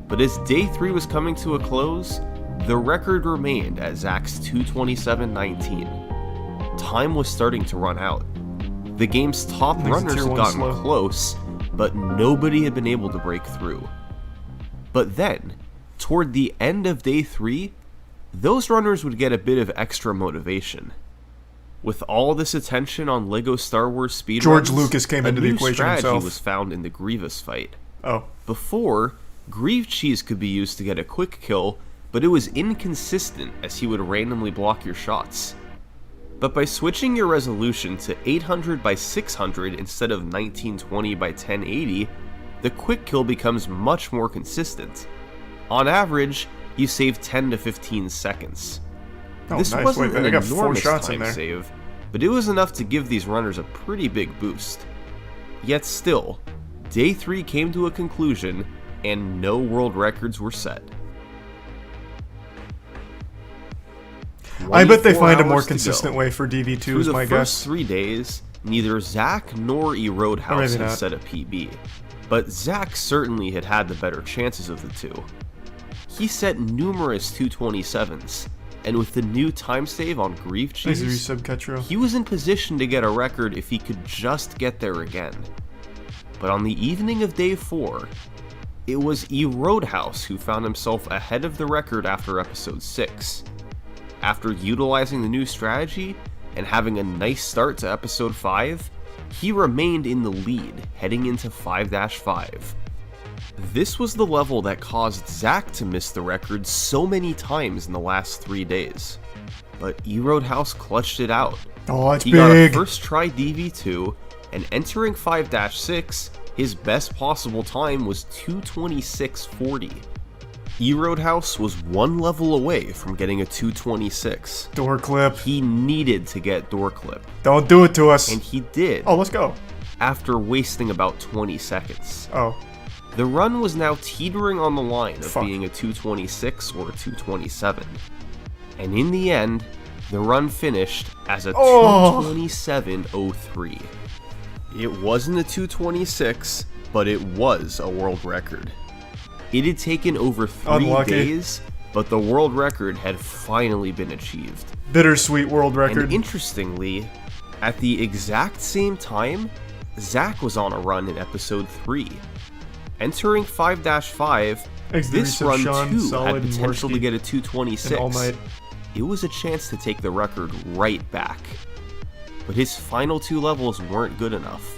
But as day 3 was coming to a close, the record remained at Zach's 2:27.19. Time was starting to run out, The game's top Makes runners tier had one gotten slow. close, but nobody had been able to break through. But then, toward the end of day 3, those runners would get a bit of extra motivation. With all this attention on LEGO Star Wars speedruns, George Lucas came into the a new equation strategy himself. was found in the Grievous fight. Oh. Before, Grieve Cheese could be used to get a quick kill, but it was inconsistent as he would randomly block your shots. But by switching your resolution to 800 by 600 instead of 1920 by 1080, the quick kill becomes much more consistent. On average, you save 10 to 15 seconds. Oh, This nice. wasn't Wait, an I got 4 enormous shots in time there. save, but it was enough to give these runners a pretty big boost. Yet still, Day 3 came to a conclusion, and no world records were set. I bet they 24 find a more hours to consistent go. way for DV2 Through is the my first guess. 3 days, neither Zach nor Roadhouse maybe had not. set a PB, but Zach certainly had the better chances of the two. He set numerous 227s, and with the new time save on Grieve Nice Cheese, resub, Ketro. he was in position to get a record if he could just get there again. But on the evening of day 4, it was Roadhouse who found himself ahead of the record after episode 6. After utilizing the new strategy and having a nice start to episode 5, he remained in the lead heading into 5-5. This was the level that caused Zach to miss the record so many times in the last 3 days. But Roadhouse clutched it out. Oh, it's He got a big. first try DV2, and entering 5-6, his best possible time was 226.40. Roadhouse was one level away from getting a 226. Door clip. He needed to get door clip, Don't do it to us. and he did Oh, let's go. after wasting about 20 seconds. Oh. The run was now teetering on the line of Fuck. being a 226 or a 227. And in the end, the run finished as a Oh. 227.03. It wasn't a 226, but it was a world record. It had taken over 3 Unlucky. days, but the world record had finally been achieved. Bittersweet world record. And interestingly, at the exact same time, Zach was on a run in episode 3. Entering 5-5, Thanks to the this resub, run Sean, too Solid, had and potential to Morsky, get a and 226. All Might. It was a chance to take the record right back. But his final 2 levels weren't good enough.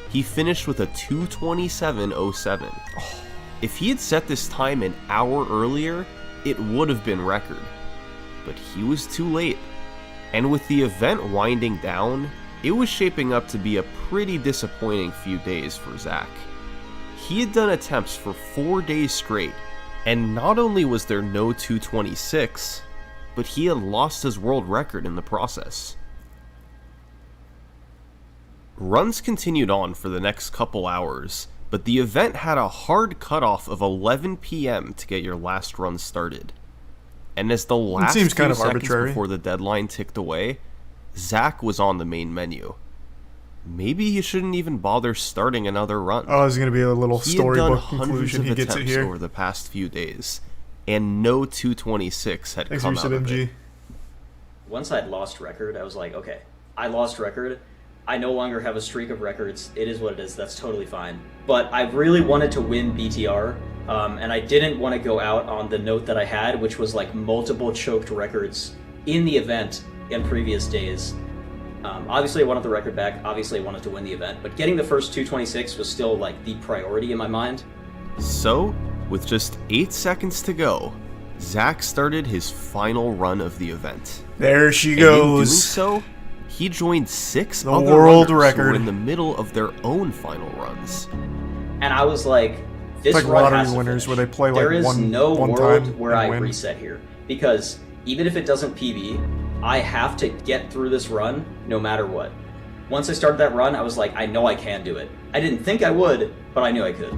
He finished with a 227.07. If he had set this time an hour earlier, it would have been record. But he was too late. And with the event winding down, it was shaping up to be a pretty disappointing few days for Zach. He had done attempts for 4 days straight, and not only was there no 226, but he had lost his world record in the process. Runs continued on for the next couple hours, but the event had a hard cutoff of 11 PM to get your last run started. And as the last seems few kind of seconds arbitrary. before the deadline ticked away, Zach was on the main menu. Maybe he shouldn't even bother starting another run. Oh, there's going to be a little He had done storybook hundreds conclusion. of He gets it attempts here. over the past few days, and no 226 had Thanks, come resub, out of MG. it. Once I'd lost record, I was like, okay, I lost record. I no longer have a streak of records. It is what it is. That's totally fine. But I really wanted to win BTR, and I didn't want to go out on the note that I had, which was like multiple choked records in the event in previous days. Obviously, I wanted the record back. Obviously, I wanted to win the event. But getting the first 226 was still like the priority in my mind. So, with just 8 seconds to go, Zach started his final run of the event. There she And in doing goes. so, he joined 6 The other world runners who record. were in the middle of their own final runs. And I was like, this It's like run lottery has to winners finish. where they play like There is one no world time where and I win. reset here. Because even if it doesn't PB, I have to get through this run no matter what. Once I started that run, I was like, I know I can do it. I didn't think I would, but I knew I could.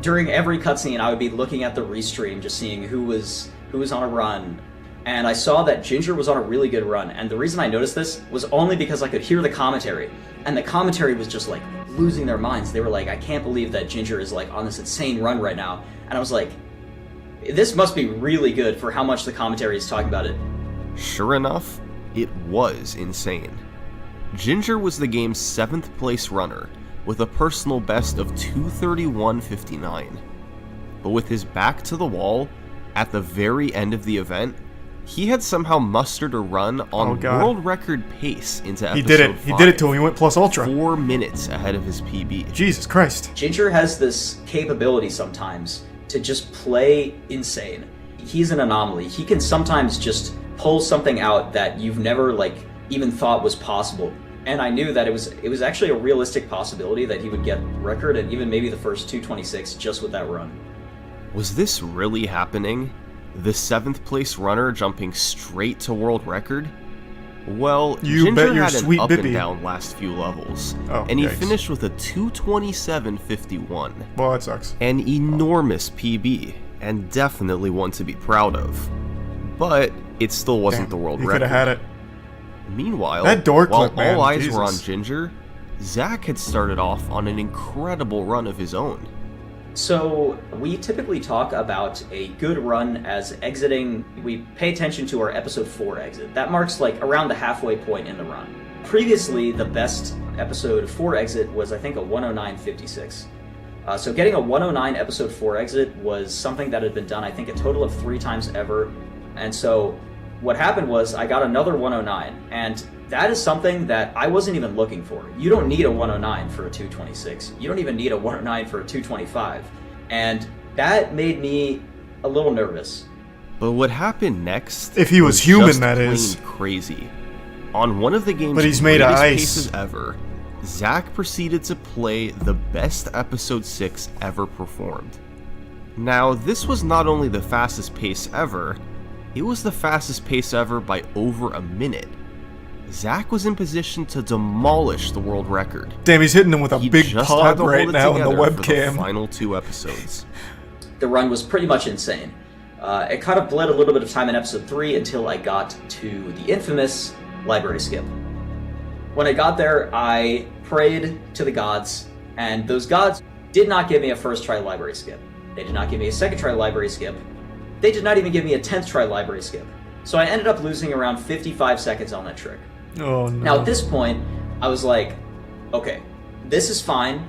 During every cutscene, I would be looking at the restream, just seeing who was on a run. And I saw that Ginger was on a really good run. And the reason I noticed this was only because I could hear the commentary. And the commentary was just like losing their minds. They were like, I can't believe that Ginger is like on this insane run right now. And I was like, this must be really good for how much the commentary is talking about it. Sure enough, it was insane. Ginger was the game's 7th place runner, with a personal best of 2:31.59. But with his back to the wall, at the very end of the event, he had somehow mustered a run on world record pace into episode 5. He did it. He did it to him. He went plus ultra. 4 minutes ahead of his PB. Jesus Christ. Ginger has this capability sometimes to just play insane. He's an anomaly. He can sometimes just pull something out that you've never even thought was possible. And I knew that it was actually a realistic possibility that he would get record and even maybe the first 2:26 just with that run. Was this really happening? The 7th place runner jumping straight to world record? Well, Ginger had an up and down last few levels, and he finished with a 2:27.51. Well, that sucks. An enormous PB, and definitely one to be proud of. But it still wasn't the world record. He could have had it. Meanwhile, that door while clip, man, all eyes Jesus. were on Ginger, Zach had started off on an incredible run of his own. So we typically talk about a good run as exiting. We pay attention to our episode 4 exit. That marks around the halfway point in the run. Previously, the best episode 4 exit was I think a 109.56. So getting a 109 episode 4 exit was something that had been done I think a total of 3 times ever. And so what happened was I got another 109, and that is something that I wasn't even looking for. You don't need a 109 for a 2:26. You don't even need a 109 for a 2:25. And that made me a little nervous. But what happened next? If he was human, just that plain is. Crazy. On one of the game's But he's made of greatest ice. paces ever, Zach proceeded to play the best episode 6 ever performed. Now, this was not only the fastest pace ever, it was the fastest pace ever by over a minute. Zach was in position to demolish the world record. Damn, he's hitting him with a He big just pod had to right hold it now in the together for webcam. the final 2 episodes. The run was pretty much insane. It kind of bled a little bit of time in episode 3 until I got to the infamous library skip. When I got there, I prayed to the gods, and those gods did not give me a first try library skip. They did not give me a second try library skip. They did not even give me a 10th try library skip. So I ended up losing around 55 seconds on that trick. Oh, no. Now at this point, I was like, okay, this is fine.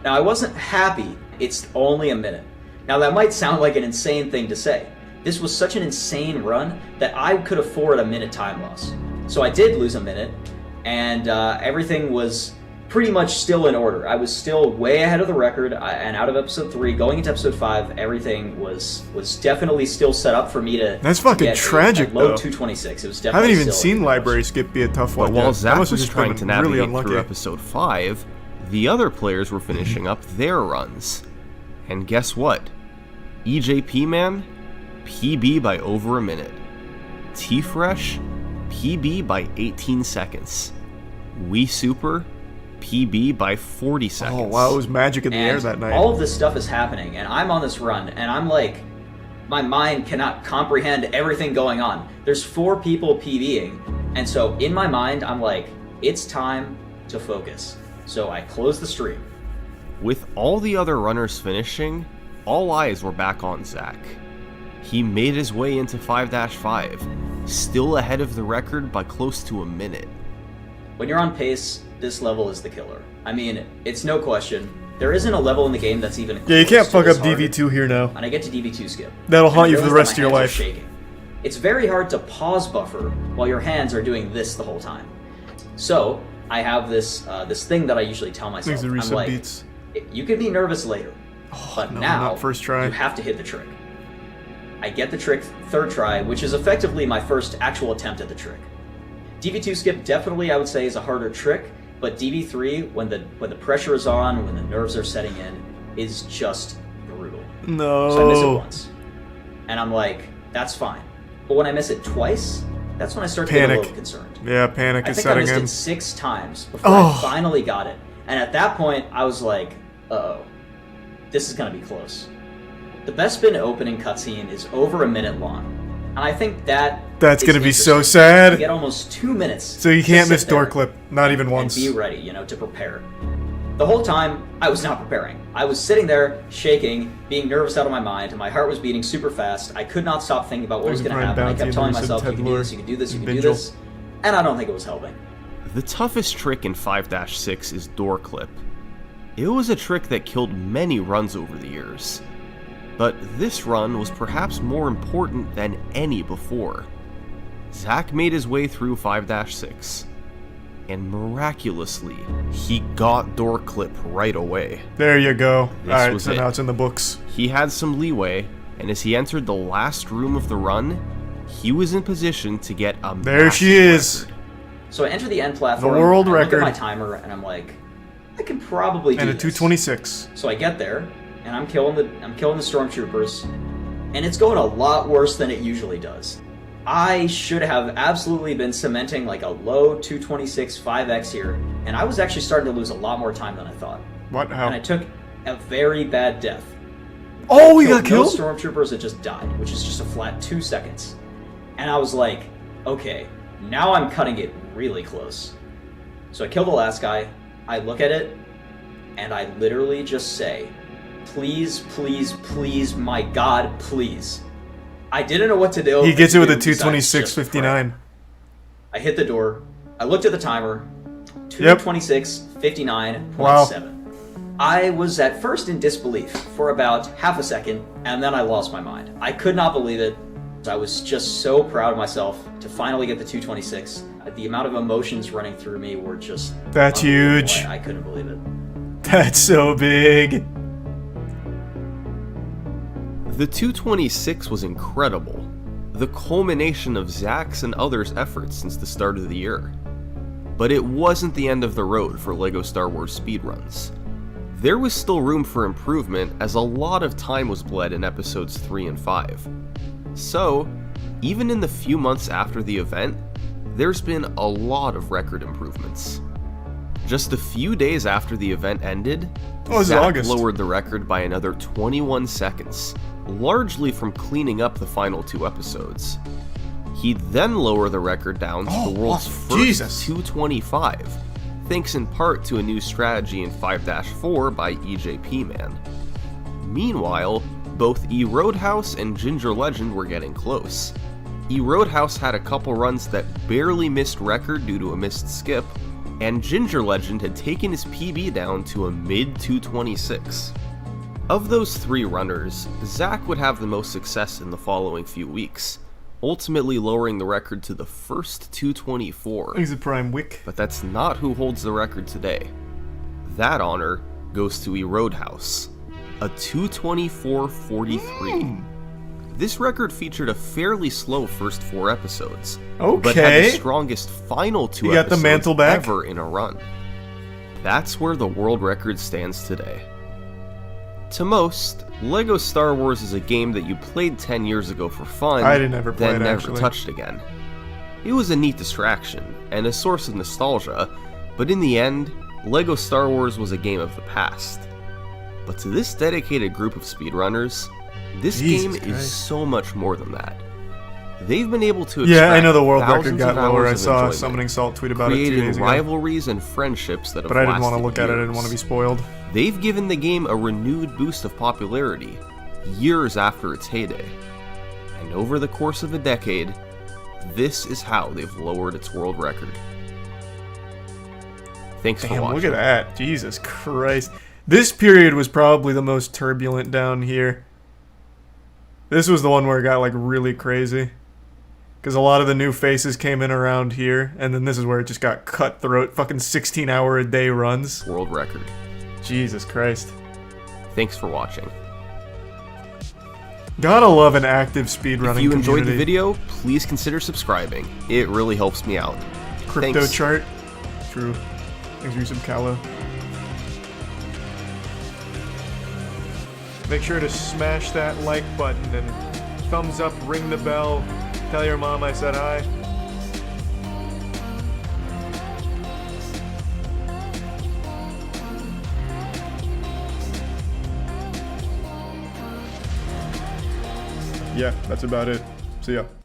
Now I wasn't happy, it's only a minute. Now that might sound like an insane thing to say. This was such an insane run that I could afford a minute time loss. So I did lose a minute, and everything was pretty much still in order. I was still way ahead of the record, and out of episode 3, going into episode 5, everything was definitely still set up for me to. That's fucking get tragic, a low though. 226. It was I definitely. haven't even still seen library skip be a tough one. But while yet. Zach That must have was just trying been to really navigate unlucky. through episode 5, the other players were finishing up their runs. And guess what? EJP Man, PB by over a minute. T-Fresh, PB by 18 seconds. Wii Super, PB by 40 seconds. Oh wow, it was magic in the air And that night. all of this stuff is happening, and I'm on this run, and I'm like, my mind cannot comprehend everything going on. There's 4 people PBing, and so in my mind, I'm like, it's time to focus. So I close the stream. With all the other runners finishing, all eyes were back on Zach. He made his way into 5-5, still ahead of the record by close to a minute. When you're on pace, this level is the killer. I mean, it's no question. There isn't a level in the game that's even Yeah, you can't close fuck to up this hard. DV2 here now. And I get to DV2 skip. That'll And haunt I you for the realize rest that of my your hands are life. shaking. It's very hard to pause buffer while your hands are doing this the whole time. So I have this this thing that I usually tell myself. Thanks to I'm reset like, beats. you can be nervous later, but no, now not first try. you have to hit the trick. I get the trick 3rd try, which is effectively my first actual attempt at the trick. DV2 skip definitely I would say is a harder trick, but DV3 when the pressure is on, when the nerves are setting in, is just brutal. No. So I miss it once, and I'm like, that's fine. But when I miss it twice, that's when I start to get a little concerned. Yeah, panic I is think I setting missed in. it 6 times before Oh. I finally got it. And at that point, I was like, uh-oh, this is going to be close. The best spin opening cutscene is over a minute long. And I think That's is gonna be so interesting. sad. You get almost 2 minutes. So you to can't sit miss door there clip, not even and once. be ready, to prepare. The whole time, I was not preparing. I was sitting there, shaking, being nervous out of my mind, and my heart was beating super fast. I could not stop thinking about what was going to happen. I kept telling myself, you can do this, you can do this, you can do this. And I don't think it was helping. The toughest trick in 5-6 is door clip. It was a trick that killed many runs over the years. But this run was perhaps more important than any before. Zach made his way through 5-6, and miraculously, he got door clip right away. There you go. Alright, so it. now it's in the books. He had some leeway, and as he entered the last room of the run, he was in position to get a There she is. record. So I enter the end platform. The world I record. Look at my timer, and I'm like, I can probably do And a this. 226. So I get there, and I'm killing the stormtroopers, and it's going a lot worse than it usually does. I should have absolutely been cementing like a low 226 5x here, and I was actually starting to lose a lot more time than I thought. What? How? And I took a very bad death. Oh, he got killed? No stormtroopers that just died, which is just a flat 2 seconds. And I was like, okay, now I'm cutting it really close. So I kill the last guy, I look at it, and I literally just say, please, please, please, my God, please. I didn't know what to do. He gets it with a besides just 226.59. I hit the door. I looked at the timer. 226.59.7. Wow. I was at first in disbelief for about half a second, and then I lost my mind. I could not believe it. I was just so proud of myself to finally get the 226. The amount of emotions running through me were just... That's huge. I couldn't believe it. That's so big. The 226 was incredible, the culmination of Zach's and others' efforts since the start of the year. But it wasn't the end of the road for LEGO Star Wars speedruns. There was still room for improvement as a lot of time was bled in episodes 3 and 5. So, even in the few months after the event, there's been a lot of record improvements. Just a few days after the event ended, Zach August. lowered the record by another 21 seconds, largely from cleaning up the final 2 episodes. He'd then lower the record down to the world's first 225, thanks in part to a new strategy in 5-4 by EJP Man. Meanwhile, both Roadhouse and Ginger Legend were getting close. Roadhouse had a couple runs that barely missed record due to a missed skip, and Ginger Legend had taken his PB down to a mid-226. Of those 3 runners, Zach would have the most success in the following few weeks, ultimately lowering the record to the first 224. He's a prime wick. But that's not who holds the record today. That honor goes to Roadhouse, a 224.43. This record featured a fairly slow first 4 episodes, but had the strongest final 2 got the episodes mantle back? ever in a run. That's where the world record stands today. To most, LEGO Star Wars is a game that you played 10 years ago for fun, I didn't ever play then it, never actually. touched again. It was a neat distraction, and a source of nostalgia, but in the end, LEGO Star Wars was a game of the past. But to this dedicated group of speedrunners, this game is so much more than that. They've been able to extract I know the world record thousands got of lower. I hours of saw enjoyment, Summoning Salt tweet about it 2 creating days ago. rivalries and friendships that have But I didn't want to lasted look at it. I didn't years. want to be spoiled. They've given the game a renewed boost of popularity, years after its heyday. And over the course of a decade, this is how they've lowered its world record. Thanks for watching. Look at that. Jesus Christ. This period was probably the most turbulent down here. This was the one where it got like really crazy. Because a lot of the new faces came in around here, and then this is where it just got cutthroat. Fucking 16-hour-a-day runs. World record. Jesus Christ. Thanks for watching. Gotta love an active speedrunning If you enjoyed the community. video, please consider subscribing. It really helps me out. Crypto Thanks. chart. True. Thanks for some callow. Make sure to smash that like button and thumbs up, ring the bell, tell your mom I said hi. Yeah, that's about it. See ya.